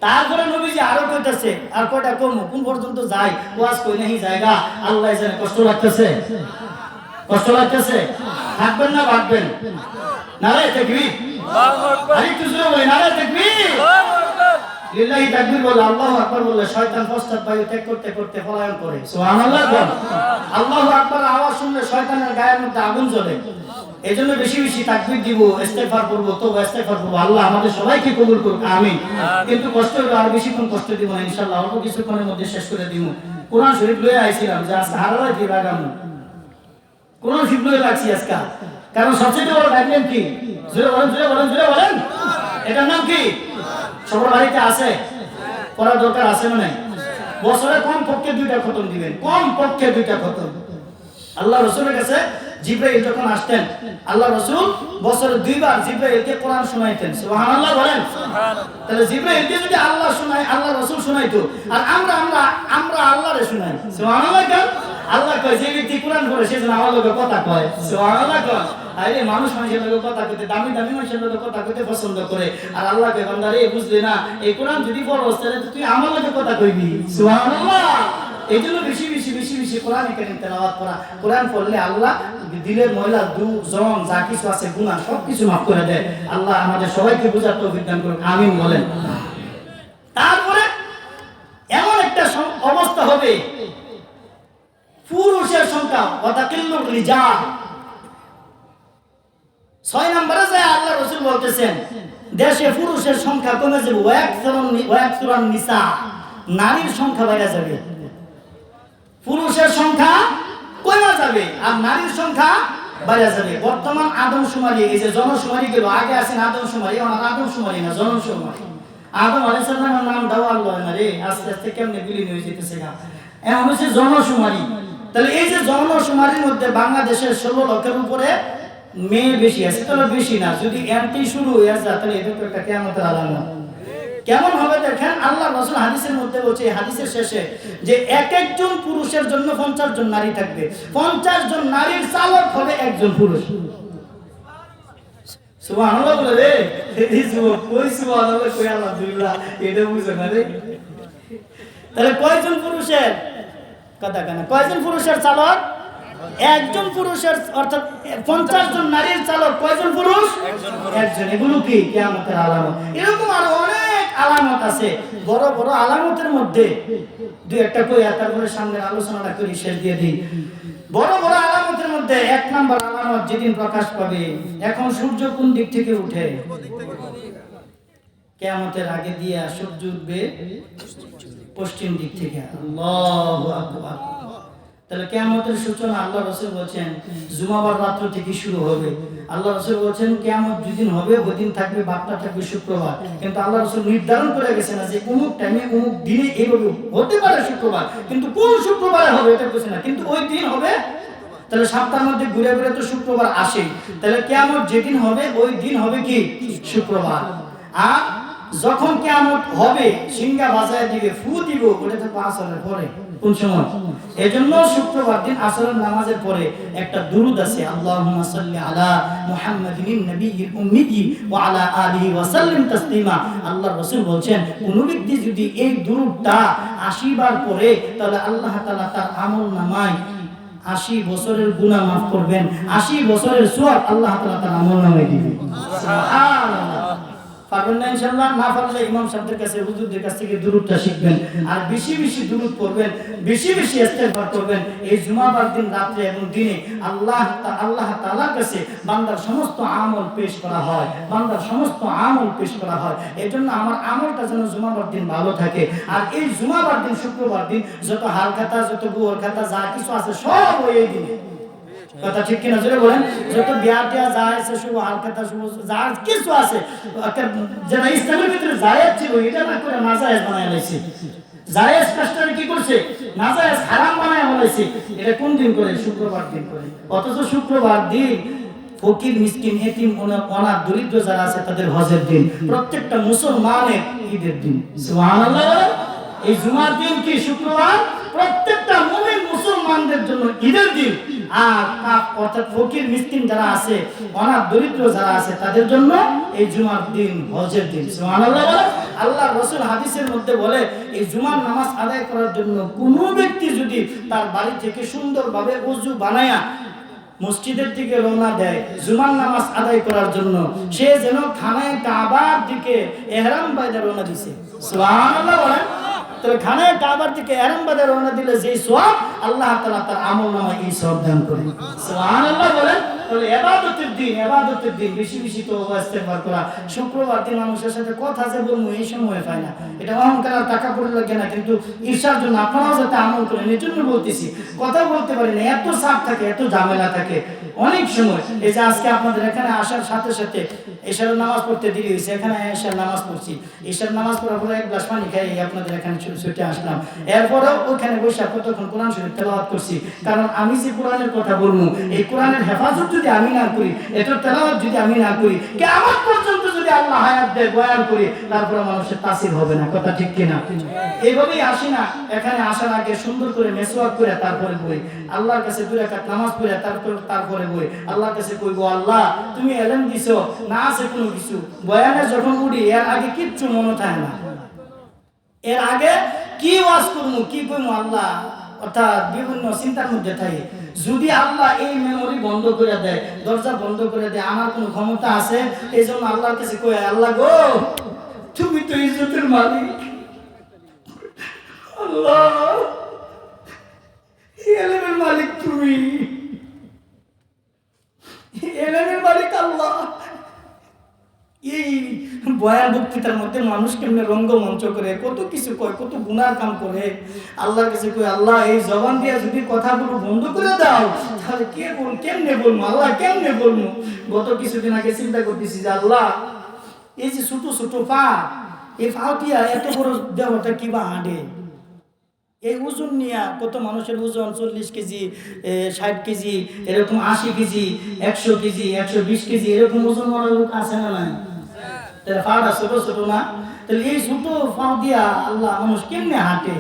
তারপরে নবীজি আরো কইতাছে, আর কয়টা কম কোন পর্যন্ত যায়, ওয়াজ কই নাহি জায়গা, আল্লাহ জানে। কষ্ট লাগতেছে? কষ্ট লাগতেছে? থাকবেন না ভাগবেন? নারে তাকবীর, আল্লাহু আকবার। আরে কিছু বলে নারে তাকবীর, আল্লাহু আকবার। লিল্লাহি তাকবীর বলে, আল্লাহু আকবার বলে শয়তান পশ্চাৎ বায়ু ত্যাগ করতে করতে পলায়ন করে। সুবহানাল্লাহ বল। আল্লাহু আকবার আওয়াজ শুনলে শয়তানের গায়ের মধ্যে আগুন জ্বলে। এজন্য বেশি বেশি তাকবীর দিব, ইস্তেগফার করব, তওবা ইস্তেগফার করব। আল্লাহ আমাদের সবাইকে কবুল করুক, আমিন। কিন্তু কষ্ট হলো, আর বেশিক্ষণ কষ্ট দিব না ইনশাআল্লাহ, অল্প কিছুক্ষণের মধ্যে শেষ করে দিব। কোরআন শরীফ লয়ে আইছিলাম যে আজকে হারালা কি লাগাম, কোরআন শরীফ লয়ে রাখছি আজকে। কারণ সবচেয়ে বড় ডাকলেন কি? জোরে বলেন, জোরে বলেন, জোরে বলেন। এটার নাম কি? সবার বাড়িতে আছে, পড়ার দরকার আছে না নাই? বছরে কম পক্ষে 2টা খতম দিবেন, কম পক্ষে 2টা খতম। আল্লাহ রাসূলের কাছে জিবরাইল যখন আসতেন, আল্লাহ রাসূল বছরে 2 বার জিবরাইলকে কোরআন শোনাইতেন। সুবহানাল্লাহ বলেন। তাহলে জিবরাইলকে যদি আল্লাহ শোনায়, আল্লাহ রাসূল শোনাইতো, আর আমরা আল্লাহরে শোনাই। সুবহানাল্লাহ কেন? আল্লাহ কয় যে ব্যক্তি কোরআন পড়ে সে যেন আমার লগে কথা কয়। সুবহানাল্লাহ কয়। আরে মানুষের লগে কথা কইতে, দামি দামি মানুষের লগে কথা কইতে পছন্দ করে। আর আল্লাহ কয় বান্দা রে, বুঝলি না এই কোরআন যদি পড়স তাহলে তুই আমার লগে কথা কইবি। সুবহানাল্লাহ। এইজন্য বেশি বেশি বেশি বেশি কোরআন কারীম তেলাওয়াত করা। কোরআন পড়লে আল্লাহ দিলের ময়লা, জং যা কিছু আছে গুনাহ সবকিছু মাফ করে দেয়। আল্লাহ আমাদের সবাইকে বুঝার তৌফিক দান করুন, আমিন বলেন। তারপরে এমন একটা অবস্থা হবে, পুরুষের সংখ্যা ওয়াতাকিল্লুর রিজাল। 6 নম্বরে যায় আল্লাহ রাসূল বলতেছেন, দেশে পুরুষের সংখ্যা কমে যাবে, ওয়ায়াকসুরান নিসা, নারীর সংখ্যা বেড়ে যাবে। পুরুষের সংখ্যা কমে যাবে আর নারীর সংখ্যা বেড়ে যাবে। বর্তমান আদমশুমারি, এই যে জনশুমারি গেল, আগে আছেন আদমশুমারি, এখন আদমশুমারি না জনশুমারি। আদম আলাইহিস সালামের নাম দেওয়া আল্লাহ না রে, আস্তে আস্তে কেমনে বিলীন হয়ে যেতেছে গা। এখন হচ্ছে জনশুমারি। তাহলে এই যে জনশুমারির মধ্যে বাংলাদেশের 16 লক্ষের উপরে মেয়ে বেশি আছে, তাহলে বেশি না, যদি এমটি শুরু হয়ে যায় তাহলে এটা তো একটা কিয়ামতের আলামত। কেমন হবে দেখেন, আল্লাহ রাসূল হাদিসের মধ্যে বলছে, হাদিসের শেষে, যে এক একজন পুরুষের জন্য 50 জন নারী থাকবে, 50 জন নারীর চালক হবে একজন পুরুষ। সুবহানাল্লাহ বলে রে, এই যুবক কই সুবহানাল্লাহ কই আলহামদুলিল্লাহ, এটা বুঝো না রে। তাহলে কয়জন পুরুষের কথা কেন, কয়জন পুরুষের চালক? একজন পুরুষের, অর্থাৎ 50 জন নারীর চালক কয়জন পুরুষ? একজন। এগুলো কি কিয়ামতের আলামত। এরকম আরো অনেক আলামত আছে। বড় বড় আলামতের মধ্যে দুই একটা কই, তারপরে সামনের আলোচনাটা করি, শেষ দিয়ে দিই। বড় বড় আলামতের মধ্যে 1 নাম্বার আলামত যেদিন প্রকাশ পাবে, এখন সূর্য কোন দিক থেকে উঠে? কিয়ামতের আগে দিয়ে সূর্য উঠবে পশ্চিম দিক থেকে। আল্লাহু আকবার। তাহলে কিয়ামতের সূচনা আল্লাহ রাসূল বলেন জুমাবার রাত থেকে শুরু হবে। আল্লাহ রাসূল বলেন কিয়ামত যেদিন হবে ওই দিন থাকবে, বারটা থাকবে শুক্রবার। কিন্তু আল্লাহ রাসূল নির্ধারণ করে গেছেন না যে অমুক টাইমে অমুক দিনে এইভাবে হতে পারে শুক্রবার, কিন্তু কোন শুক্রবারে হবে এটা বলছে না, কিন্তু ওই দিন হবে। তাহলে সপ্তাহের মধ্যে ঘুরে ঘুরে তো শুক্রবার আসে, তাহলে কিয়ামত যেদিন হবে ওই দিন হবে কি শুক্রবার। আর যখন কিয়ামত হবে সিংহা বাজায় দিবে, ফু দিব, ওটা তো আসরের পরে। কোন সময়? এজন্য শুক্রবার দিন আসরের নামাজের পরে একটা দুরূদ আছে, আল্লাহুম্মা সাল্লি আলা মুহাম্মাদিন নবিয়্যিল উম্মি ওয়া আলা আলিহি ওয়া সাল্লিম তাসলিমা। আল্লাহর রাসূল বলেন কোন ব্যক্তি যদি এই দুরূদটা 80 বার পড়ে, তাহলে আল্লাহ তাআলা তার আমলনামায় 80 বছরের গুনাহ মাফ করবেন, 80 বছরের সওয়াব আল্লাহ তাআলা তার আমলনামায় দিবেন। সুবহানাল্লাহ। পারবেন না ইনশাআল্লাহ? না পারলে ইমাম সাহেবদের কাছে, হুজুরদের কাছ থেকে দুরূদটা শিখবেন, আর বেশি বেশি দুরূদ পড়বেন, বেশি বেশি ইস্তেগফার করবেন। এই জুমাবার দিন রাতে এবং দিনে আল্লাহ তাআলার কাছে বান্দার সমস্ত আমল পেশ করা হয়, বান্দার সমস্ত আমল পেশ করা হয়। এজন্য আমার আমলটা যেন জুমাবার দিন ভালো থাকে। আর এই জুমাবার দিন, শুক্রবার দিন, যত হাল খাতা, যত গুয়ার খাতা, যা কিছু আছে সব ওই দিনে। কথা ঠিক কিনা জোরে বলেন? যত বিয়া টিয়া যা আছে, শুভ হালকাতা, শুভ যা কিছু আছে, যারা ইসলামের ভিতরে জায়েজ ছিল এটা না করে নাজায়েজ বানায় লাইছে। জায়েজ কাজটারে কি করছে? নাজায়েজ হারাম বানায় লাইছে। এটা কোন দিন করে? শুক্রবার দিন করে। অথচ শুক্রবার দিন ফকির, মিসকিন, এতিম, অনাথ, দরিদ্র যারা আছে তাদের হজের দিন, প্রত্যেকটা মুসলমানের ঈদের দিন। সুবহানাল্লাহ। এই জুমার দিন কি শুক্রবার প্রত্যেকটা মুমিন মুসলমানদের জন্য ঈদের দিন। আর অর্থাৎ ফকির, মিসকিন যারা আছে, অনাথ, দরিদ্র যারা আছে তাদের জন্য এই জুমার দিন হজের দিন। সুবহানাল্লাহ। আল্লাহর রাসূল হাদিসের মধ্যে বলে এই জুমার নামাজ আদায় করার জন্য কোনো ব্যক্তি যদি তার বাড়ি থেকে সুন্দরভাবে ওযু বানায়া মসজিদের দিকে রওনা দেয় জুমার নামাজ আদায় করার জন্য, সে যেন খানায়ে কাবার দিকে ইহরাম বাইদা রওনা দিছে। সুবহানাল্লাহ বলেন। তাহলে খানায়ে কাবার দিকে ইহরাম বাইদা রওনা দিলে যে সওয়াব আল্লাহ তাআলা তার আমলনামায় এই সওয়াব দান করেন। সুবহানাল্লাহ বলেন। তাহলে ইবাদতের দিন বেশি বেশি তওবা ইস্তেগফার করা। শুক্রবার দিন মানুষের সাথে কথা যে বলবো এই সময় পায় না, এটা অহংকার আর টাকা পড়ে লাগে না, কিন্তু ঈর্ষার জন্য আপনারাও যাতে আমল করেন এই জন্য বলতেছি। কথা বলতে পারি না, এত চাপ থাকে, এত ঝামেলা থাকে অনেক সময়। এই যে আজকে আপনাদের এখানে আসার সাথে সাথে এশারের নামাজ পড়তে দেরি হয়েছে, এখানে এশার নামাজ পড়ছি, এশার নামাজ পড়ার পরে এক গ্লাস পানি খাই আপনাদের এখানে ছুটে আসলাম। এরপরেও ওখানে বসে কতক্ষণ কোরআন শরীফ তেলাওয়াত করছি, কারণ আমি যে কোরআনের কথা বলবো, এই কোরআনের হেফাজত যদি আমি না করি, এটার তেলাওয়াত যদি আমি না করি, কিয়ামত পর্যন্ত যদি আল্লাহ হায়াত দেয়, বয়ান করি, তারপরে মানুষের তাসির হবে না। কথা ঠিক কিনা? এইভাবেই আসি না, এখানে আসার আগে সুন্দর করে মেসওয়াক করে তারপরে বই, আল্লাহর কাছে 2 রাকাত নামাজ পড়ে তারপরে বই, আল্লাহর কাছে কইবো আল্লাহ তুমি এলেম দিছো, না আছে কোনো কিছু, বয়ানে যখন উঠি এর আগে কিচ্ছু মনে থাকে না, এর আগে কি ওয়াজ করবো, কি কইবো আল্লাহ, অর্থাৎ বিভিন্ন চিন্তার মধ্যে থাকে। যদি আল্লাহ এই মেমোরি বন্ধ করে দেয়, দরজা বন্ধ করে দেয়, আমার কোনো ক্ষমতা আছে? এই জন্য আল্লাহর কাছে কই আল্লাহ গো তুমি তো ইজ্জতের মালিক, আল্লাহ এলেমের মালিক, তুমি এলেমের মালিক আল্লাহ। এই বয়ান বক্তৃতার মধ্যে মানুষ কেমনে রঙ্গমঞ্চ করে, কত কিছু কয়, কত গুনার কাম করে। আল্লাহর কাছে কই আল্লাহ এই জবান দিয়ে যদি কথাগুলো বন্ধ করে দাও তাহলে কেমনে বলবো আল্লাহ, কেমনে বলবো। গত কিছুদিন আগে চিন্তা করতেছি যে আল্লাহ এই যে ছোট ছোট পা, এই ফাউটিয়া এত বড় দেহটা কিবা হাঁটে, এই ওজন নিয়ে কত মানুষের ওজন 40 কেজি, 60 কেজি, এরকম 80 কেজি, 100 কেজি, 120 কেজি, এরকম ওজন ওরা লোক আছে না নাই? তাহলে ফাটা ছোট ছোট না? তাহলে এই ছোট ফাও দিয়া আল্লাহ মানুষ কেমনে হাঁটে,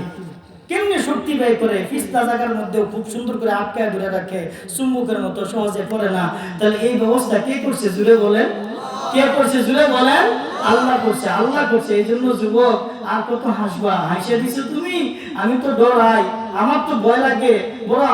কেমনে শক্তি ব্যয় করে, ফিস্তা জায়গার মধ্যেও খুব সুন্দর করে আটকায় ধরে রাখে, চুম্বকের মতো সহজে পড়ে না। তাহলে এই ব্যবস্থা কে করছে জুড়ে বলেন? কে করছে জুড়ে বলেন? আল্লাহ করছে, আল্লাহ করছে। এই জন্য যুবক আর কত হাসবা, হাসিয়ে দিছো তুমি, আমি তো ডরাই, আমার তো ভয় লাগে, বড়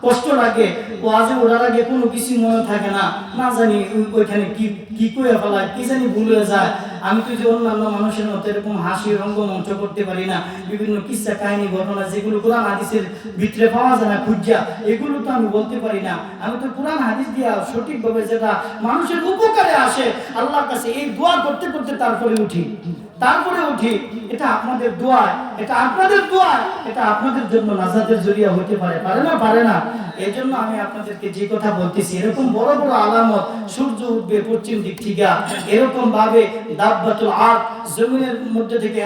কষ্ট লাগে, ওয়াজে ওঠার আগে কোনো কিছু মনে থাকে না, না জানি ওইখানে কি কি করে ফেলায়, কি জানি ভুল হয়ে যায়। আমি তো যে অন্যান্য মানুষের মতো এরকম হাসি রঙ্গমঞ্চ করতে পারি না, বিভিন্ন কিস্সা কাহিনী ঘটনা যেগুলো কোরআন হাদিসের ভিতরে পাওয়া যায় না খুঁজা, এগুলো তো আমি বলতে পারি না। আমি তো কোরআন হাদিস দিয়া সঠিকভাবে যেটা মানুষের উপকারে আসে আল্লাহর কাছে এই দোয়া করতে করতে তারপরে উঠি। এটা আপনাদের দোয়া, এটা আপনাদের দোয়া, এটা আপনাদের জন্য নাজাতের জরিয়া হতে পারে, পারে না? পারে না? এই জন্য আমি আপনাদেরকে যে কথা বলতেছি, এরকম বড় বড় আলামত, সূর্য উঠবে পশ্চিম দিক থেকে, এরকম ভাবে দাব্বাতুল আরদ, জমিনের মধ্যে থেকে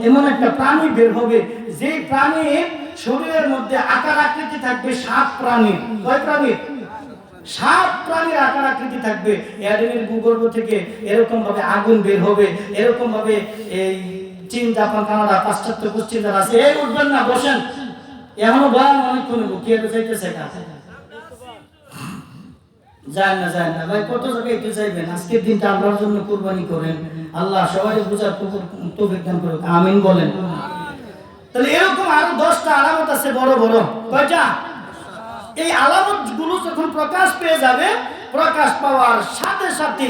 এমন একটা প্রাণী বের হবে, যে প্রাণীর শরীরের মধ্যে আকার আকৃতি থাকবে 7 প্রাণীর। কয় প্রাণীর? 7 প্রাণীর আকার আকৃতি থাকবে। এডেনের ভূগর্ভ থেকে এরকম ভাবে আগুন বের হবে, এরকম ভাবে এই চীন, জাপান, কানাডা, পাশ্চাত্য পশ্চিম যারা আছে, এই উঠবেন না, বসেন, এখনো বয়ান অনেকক্ষণ কে চাইতেছে না, যায় না ভাই, কত জায়গায় একটু চাইবেন। আজকের দিনটা আল্লাহর জন্য কুরবানি করেন, আল্লাহ সবাই বুঝার তৌফিক দান করুক, আমিন বলেন। তাহলে এরকম আরো 10টা আলামত আছে বড় বড়। কয়টা? এই আলামত গুলো যখন প্রকাশ পেয়ে যাবে, প্রকাশ পাওয়ার সাথে সাথে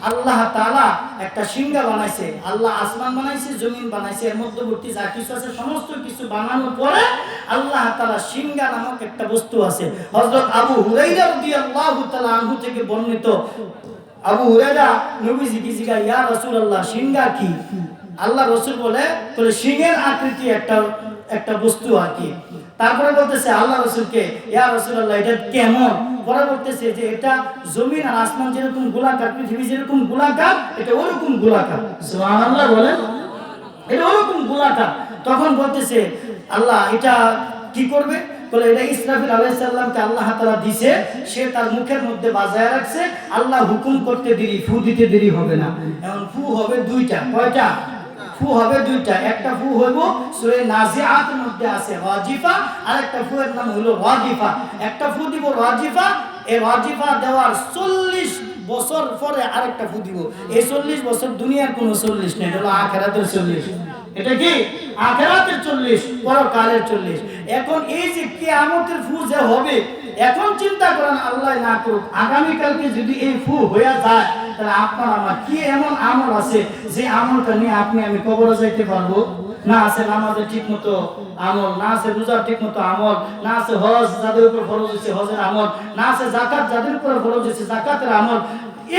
আল্লাহ তাআলা একটা সিংহা বানাইছে, আল্লাহ আসমান বানাইছে, জমিন বানাইছে, এর মধ্যবর্তী যা কিছু আছে সমস্ত কিছু বানানোর পরে আল্লাহ তাআলা সিংহা নামক একটা বস্তু আছে। হযরত আবু হুরায়রা রাদিয়াল্লাহু তাআলা আনহু থেকে বর্ণিত, আবু হুরায়রা নবীজিকে জিজ্ঞাসা, ইয়া রাসূলুল্লাহ, সিংহা কি? আল্লাহ রাসূল বলে সিংহের আকৃতি একটা বস্তু আর কি। তারপরে বলতেছে আল্লাহ রাসূলকে, ইয়া রাসূলুল্লাহ, এটা কেমন? পরে বলতেছে যে এটা জমিন আর আসমান যেরকম গোলাকার, পৃথিবী যেরকম গোলাকার, এটা ওরকম গোলাকার। সুবহানাল্লাহ বলেন, এটা ওরকম গোলাকার। তখন বলতেছে আল্লাহ, এটা কি করবে? বলে এটা ইসরাফিল আলাইহিস সালামকে আল্লাহ তাআলা দিয়েছে, সে তার মুখের মধ্যে বাজায় রাখছে, আল্লাহ হুকুম করতে দেরি, ফু দিতে দেরি হবে না। এখন ফু হবে 2টা। কয়টা? ফু হবে 2টা। একটা ফু হইব সূরা নাজিআতের মধ্যে আছে ওয়াজিফা, আর একটা ফু এর নাম হলো ওয়াজিফা। একটা ফু দিব ওয়াজিফা, এই ওয়াজিফা দেওয়ার 40 বছর পরে আরেকটা ফু দিব। এই 40 বছর দুনিয়ার কোনো 40 নেই, এটা হলো আখিরাতের 40। এটা কি? আখিরাতের 40, পরকালের 40। এখন এই যে কিয়ামতের ফু যে হবে, এখন চিন্তা করেন, আল্লাহ না করুক আগামী কালকে যদি এই ফু হয়ে যায়, তাহলে আপনার আমার কি এমন আমল আছে যে আমলটা নিয়ে আপনি আমি কবরে যাইতে পারবো? না আছে নামাজের ঠিক মতো আমল, না আছে রোজার ঠিক মতো আমল, না আছে হজ যাদের উপর ফরজ হয়েছে হজের আমল, না আছে যাকাত যাদের উপর ফরজ হয়েছে যাকাতের আমল।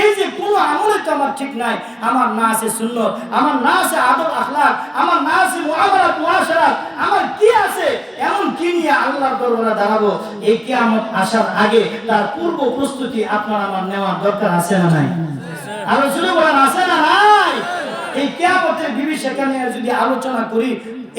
এই যে কোন আমলে তো আমার ঠিক নাই। আমার না আছে সুন্নাত, আমার না আছে আদব আখলাক, আমার না আছে মুআমালাত মুআশারাত, আমার কি আছে? এমন কি নিয়ে আল্লাহর দরবারে দাঁড়াবো? এই কিয়ামত আসার আগে তার পূর্ব প্রস্তুতি আপনার আমার নেওয়ার দরকার আছে না নাই? আলোচনা করার আছে না নাই? এই কিয়ামতের বিভীষিকা নিয়ে যদি আলোচনা করি,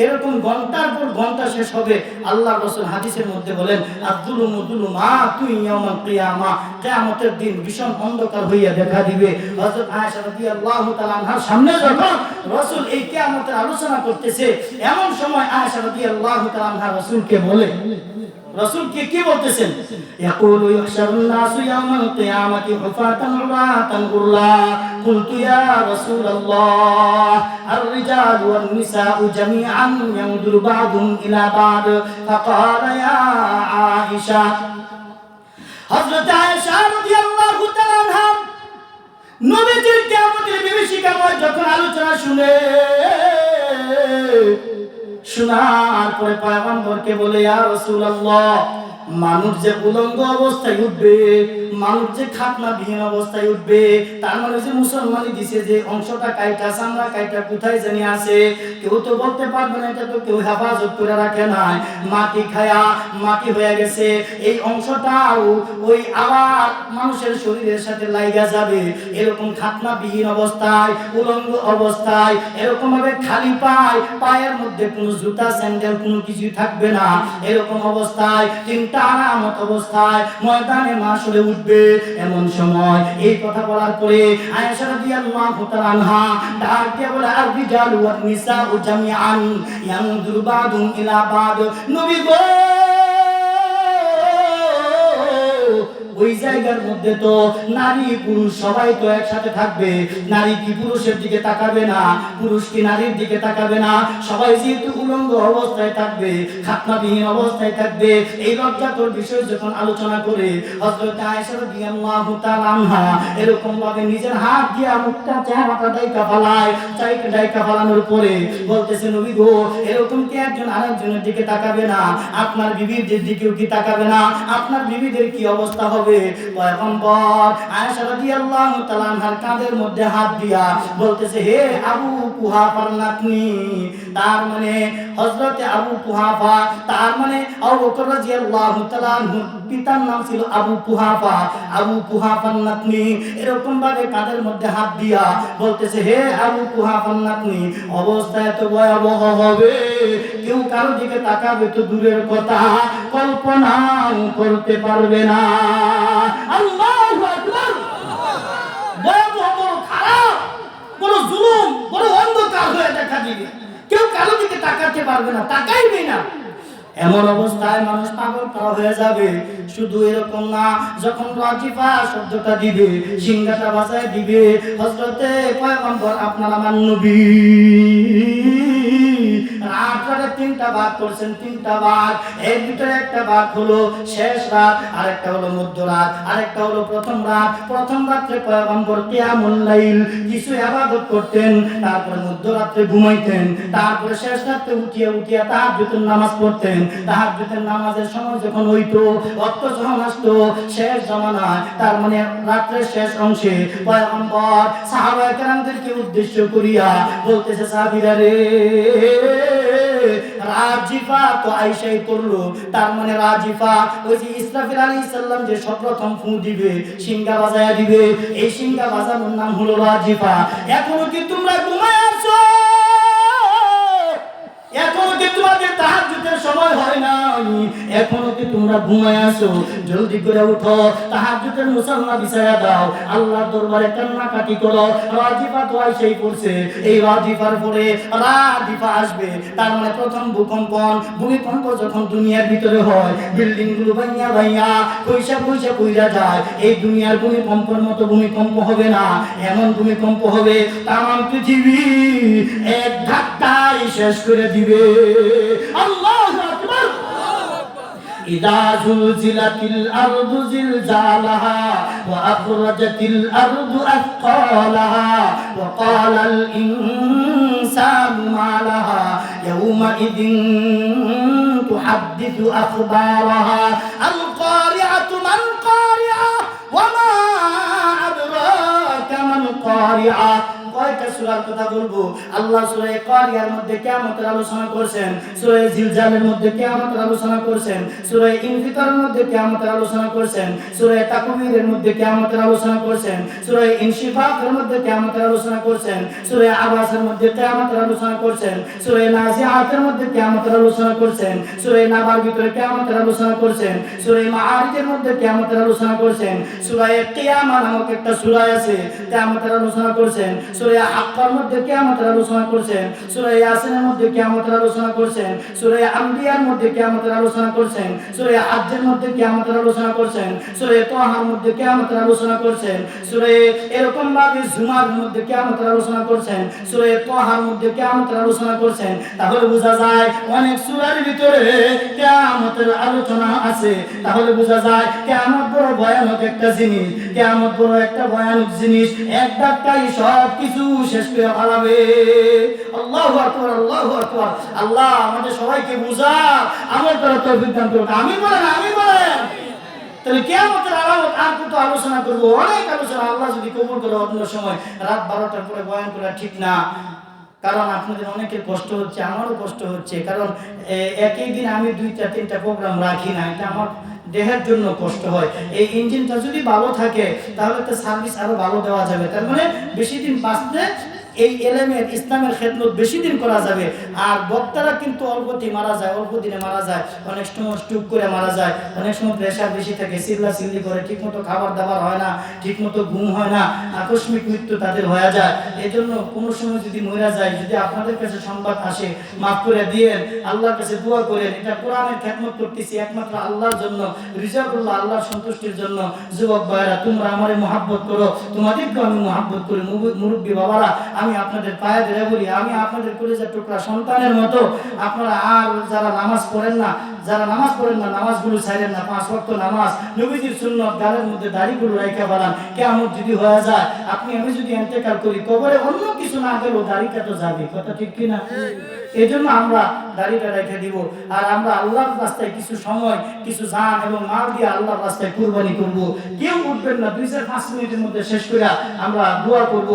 এরকম ঘন্টার পর ঘন্টা শেষ হবে। আল্লাহর রাসূল হাদিসের মধ্যে বলেন, আয-যুলুমু যুলুমাতুন ইয়াউমাল কিয়ামা, কিয়ামতের দিন ভীষণ অন্ধকার হইয়া দেখা দিবে। হযরত আয়েশা রাদিয়াল্লাহু তাআলা আনহার সামনে যখন রাসূল এই কিয়ামতের আলোচনা করতেছে, এমন সময় আয়েশা রাদিয়াল্লাহু তাআলা আনহা রাসূলকে বলে, রাসূলকে কি বলতেছেন? ইয়াকুলু ইহশারুন নাসু ইয়াউমাল কিয়ামাতি হুফাতান উরাতান গুরলা, কুলতু ইয়া রাসূলুল্লাহ আর-রিজালু ওয়ান-নিসাউ জামিআন ইয়ানদুরু বা'দুহুম ইলা বা'দ, ফাকালা ইয়া আয়েশা, হযরত আয়েশা রাদিয়াল্লাহু তাআলা আনহা নবীজির কিয়ামতের বিভীষিকাময় যখন আলোচনা শোনার পরে পয়গম্বরকে বলে, ইয়া রাসূলুল্লাহ, মানুষ যে উলঙ্গ অবস্থায় উঠবে, মানুষ যে খাতনাবিহীন অবস্থায় উঠবে, তার মানে যে মুসলমানই দিছে যে অংশটা কাইটা চামড়া কাইটা কোথায় জানি আছে, কেউ তো বলতে পারবে না, এটা তো কেউ হেফাজত করে রাখে নাই, মাটি খায়া মাটি হয়ে গেছে, এই অংশটাও ওই আবার মানুষের শরীরের সাথে লাইগা যাবে। এরকম খাতনাবিহীন অবস্থায়, উলঙ্গ অবস্থায়, এরকম ভাবে খালি পায়ের মধ্যে কোনো জুতা স্যান্ডেল কোনো কিছু থাকবে না, এরকম অবস্থায় তিনটা আলামত অবস্থায় ময়দানে মাশরে উঠবে। এমন সময় এই কথা বলার পরে আয়েশা রাদিয়াল্লাহু তাআলা আনহা ডাক দিয়ে বলে, আর রিজালু ওয়ান নিসাউ জামিআন ইয়ানজুরু বাদুম ইলা বাদ। নবী গো, ওই জায়গার মধ্যে তো নারী পুরুষ সবাই তো একসাথে থাকবে, নারী কি পুরুষের দিকে তাকাবে না, পুরুষ কি নারীর দিকে তাকাবে না, সবাই যেহেতু উলঙ্গ অবস্থায় থাকবে, খাতনাবিহীন অবস্থায় থাকবে। এই লজ্জাকর বিষয় যখন আলোচনা করে হযরত আয়েশা রাদিয়াল্লাহু তাআলা আনহা এরকম ভাবে নিজের হাত দিয়ে মুখটা চেহারাটা ডাইকা ফালায়, ডাইকা ফালানোর পরে বলতেছে, নবী গো, এরকম কি একজন আরেকজনের দিকে তাকাবে না? আপনার বিবিদের দিকেও কি তাকাবে না? আপনার বিবিদের কি অবস্থা হবে? পয়গম্বর আয়েশা রাদিয়াল্লাহু তাআলা আনহার কাঁধের মধ্যে হাত দিয়া বলতেছে, হে আবু কুহাফার নাতনি, তার মানে হযরতে আবু কুহাফা, তার মানে আবু বকর রাদিয়াল্লাহু তাআলা আনহুর পিতার নাম ছিল আবু কুহাফা, আবু কুহাফার নাতনি এরকম ভাবে কাঁধের মধ্যে হাত দিয়া বলতেছে, হে আবু কুহাফার নাতনি, অবস্থা এত ভয়াবহ হবে, কেউ কারো দিকে তাকাবে তো দূরের কথা, কল্পনাও করতে পারবে না। আল্লাহু আকবার। ভয়াবহ, বড় খারাপ, বড় জুলুম, বড় অন্ধকার হয়ে দেখা দিবে, কেউ কারো দিকে তাকাতে পারবে না, তাকাইবে না। এমন অবস্থায় মানুষ পাগল করা হয়ে যাবে। শুধু এরকম না, যখন রাজিফা শব্দটা দিবে, সিংহাটা বাজায় দিবে, হযরতে পয়গম্বর আপনার আমার নবী রাতটারে তিনটা ভাগ করছেন, তিনটা ভাগ, এর ভিতরে একটা ভাগ হলো শেষ রাত, আরেকটা হলো মধ্যরাত, আরেকটা হলো প্রথম রাত। প্রথম রাত্রে পয়গম্বর কিয়ামুল লাইল কিছু ইবাদত করতেন, তারপরে মধ্যরাত্রে ঘুমাইতেন, তারপরে শেষ রাতে উঠিয়া তাহাজ্জুদের নামাজ পড়তেন। তাহাজ্জুদের নামাজের সময় যখন হইতো, ওয়াক্ত যখন আসতো শেষ জামানায়, তার মানে রাত্রের শেষ অংশে, পয়গম্বর সাহাবায়ে কেরামদেরকে উদ্দেশ্য করিয়া বলতেছে, সাহাবীরা রে, রাজিফা তো আয়েশাই করলো, তার মানে রাজিফা ওই যে ইসরাফিল আলাইহিস সালাম যে সর্বপ্রথম ফু দিবে, সিংহা বাজায়া দিবে, এই সিংহা বাজানোর নাম হলো রাজিফা। এখনো কি তোমরা ঘুমায় আছো? এখনো কি তোমাদের তাহাজ্জুদের সময় হয় না? এখনো কি তোমরা ঘুমায় আছো? জলদি করে উঠো, তাহাজ্জুদের মুসাল্লা বিছায়া দাও, আল্লাহর দরবারে কান্নাকাটি করো। রাজিফা তো আইসেই পড়ছে, এই রাজিফার পরে রাজিফা আসবে, তার মানে প্রথম ভূমিকম্প যখন দুনিয়ার ভিতরে হয়, বিল্ডিং গুলো ভাইয়া পয়সা কইরা যায়, এই দুনিয়ার ভূমিকম্পের মতো ভূমিকম্প হবে না, এমন ভূমিকম্প হবে তামাম পৃথিবী এক ধাক্কায় শেষ করে দিবে। আল্লাহু আকবার। ইযা জুলজিলাতিল আরদু জিলজালাহা ওয়া আখরাজাতিল আরদু আথকালাহা ওয়া ক্বালাল ইনসানু মা লাহা ইয়াওমা ইযিন তুহাদ্দিসু আখবারাহা আল কারিআতু মান কারিআ ওয়া মা আদরাকা মান কারিআ। কয়টা সূরার কথা বলবো? আল্লাহ সূরা কারিয়ার মধ্যে কিয়ামতের আলোচনা করেছেন, সূরা জিলজালের মধ্যে কিয়ামতের আলোচনা করেছেন, সূরা ইনফিতারের মধ্যে কিয়ামতের আলোচনা করেছেন, সূরা তাকবীরের মধ্যে কিয়ামতের আলোচনা করেছেন, সূরা ইনশিফাকের মধ্যে কিয়ামতের আলোচনা করেছেন, সূরা আবাসের মধ্যে কিয়ামতের আলোচনা করেছেন, সূরা নাজিআতের মধ্যে কিয়ামতের আলোচনা করেছেন, সূরা নাবার ভিতরে কিয়ামতের আলোচনা করেছেন, সূরা মাআরিজের মধ্যে কিয়ামতের আলোচনা করেছেন, সূরা কিয়ামা নামক একটা সূরা আছে, কিয়ামতের আলোচনা করেছেন, সূরা আক্কার মধ্যে কিয়ামতের আলোচনা করেছেন, সূরা ইয়াসিনের মধ্যে কিয়ামতের আলোচনা করেছেন, সূরা আম্বিয়ার মধ্যে কিয়ামতের আলোচনা করেছেন, সূরা হজ্জের মধ্যে কিয়ামতের আলোচনা করেছেন, সূরা তাহার মধ্যে কিয়ামতের আলোচনা করেছেন, সূরা এরকম ভাবে জুমার মধ্যে কিয়ামতের আলোচনা করেছেন, সূরা তাহার মধ্যে কিয়ামতের আলোচনা করেছেন। তাহলে বোঝা যায় অনেক সূরার ভিতরে কিয়ামতের আলোচনা আছে। তাহলে বোঝা যায় কিয়ামত বড় ভয়ানক একটা জিনিস, কিয়ামত বড় একটা ভয়ানক জিনিস, এক ধাক্কায় সব কিছু কিছু শেষ করে ফেলাবে। আল্লাহু আকবার, আল্লাহু আকবার। আল্লাহ আমাদের সবাইকে বুঝা আমল করার তৌফিক দান করুন। আমিন বলেন, আমিন বলেন। তাহলে কিয়ামতের আলামত আর কত আলোচনা করব, অনেক আলোচনা। আল্লাহ যদি কবুল করে অন্য সময় রাত 12টার পরে বয়ান করা ঠিক না, কারণ আপনাদের অনেকের কষ্ট হচ্ছে, আমারও কষ্ট হচ্ছে। কারণ একই দিন আমি 2-3টা প্রোগ্রাম রাখি না, এটা আমার দেহের জন্য কষ্ট হয়। এই ইঞ্জিনটা যদি ভালো থাকে তাহলে তো সার্ভিস আরো ভালো দেওয়া যাবে, তার মানে বেশি দিন বাঁচতে এই এলেমের ইসলামের খেদমত বেশি দিন করা যাবে। আর বক্তারা কিন্তু অল্পতেই মারা যায়, অল্প দিনে মারা যায়, অনেক সময় স্ট্রোক করে মারা যায়, অনেক সময় প্রেশার বেশি থাকে, চিল্লা চিল্লি করে, ঠিকমতো খাবার দাবার হয় না, ঠিকমতো ঘুম হয় না, আকস্মিক মৃত্যু তাদের হয়ে যায়। এই জন্য কোনো সময় যদি মরে যায়, যদি আপনাদের কাছে সংবাদ আসে, মাফ করে দিয়েন, আল্লাহর কাছে দোয়া করেন। এটা কোরআনের খেদমত করতেছি একমাত্র আল্লাহর জন্য, রিজার্ভুল্লাহ, আল্লাহর সন্তুষ্টির জন্য। যুবক ভাইরা, তোমরা আমারে মহাব্বত করো, তোমাদেরকে আমি মহাব্বত করি। মুরব্বী বাবারা, আমি আপনাদের পায়ে ধরে বলি, আমি আপনাদের কলিজার টুকরা সন্তানের মতো। আপনারা আর যারা নামাজ পড়েন না, নামাজগুলো ছাড়েন না। 5 ওয়াক্ত নামাজ, নবীজির সুন্নাত, গালের মধ্যে দাড়িগুলো রাখা বানান। কিয়ামত যদি হয়ে যায়, আমি যদি ইন্তেকাল করি, কবরে অন্য কিছু না গেলেও দাড়িটা তো যাবে, কথা ঠিক কি না? এই জন্য আমরা দাড়িটা রেখে দিব। আর আমরা আল্লাহর রাস্তায় কিছু সময়, কিছু জান এবং মাল দিয়ে আল্লাহর রাস্তায় কুরবানি করব। কেউ উঠবেন না, 2-5 মিনিটের মধ্যে শেষ করে আমরা দোয়া করব।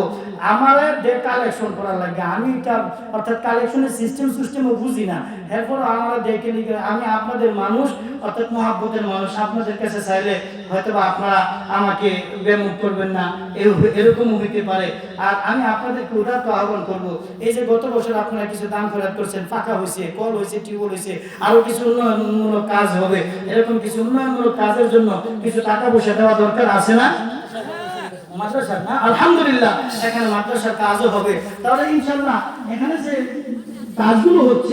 আমাদের কালেকশন করা লাগে, আমি এটা অর্থাৎ কালেকশনের সিস্টেমও বুঝি না। এরপর আমরা দেখে লিখে, আমি আপনাদের মানুষ, অর্থাৎ মহাব্বতের মানুষ। আপনাদের কাছে চাইলে হয়তো বা আপনারা আমাকে বেমুখ করবেন না, এরকমও হইতে পারে। আর আমি আপনাদেরকে উদারত আহ্বান করব, এই যে গত বছর আপনারা কিছু দান খয়রাত করছেন, পাকা হয়েছে, কল হয়েছে, টিউবওয়েল হয়েছে, আরো কিছু উন্নয়নমূলক কাজ হবে, এরকম কিছু উন্নয়নমূলক কাজের জন্য কিছু টাকা পয়সা দেওয়া দরকার আছে না? মাদ্রাসা না, আলহামদুলিল্লাহ এখানে মাদ্রাসার কাজও হবে। তাহলে ইনশাআল্লাহ এখানে যে কাজগুলো হচ্ছে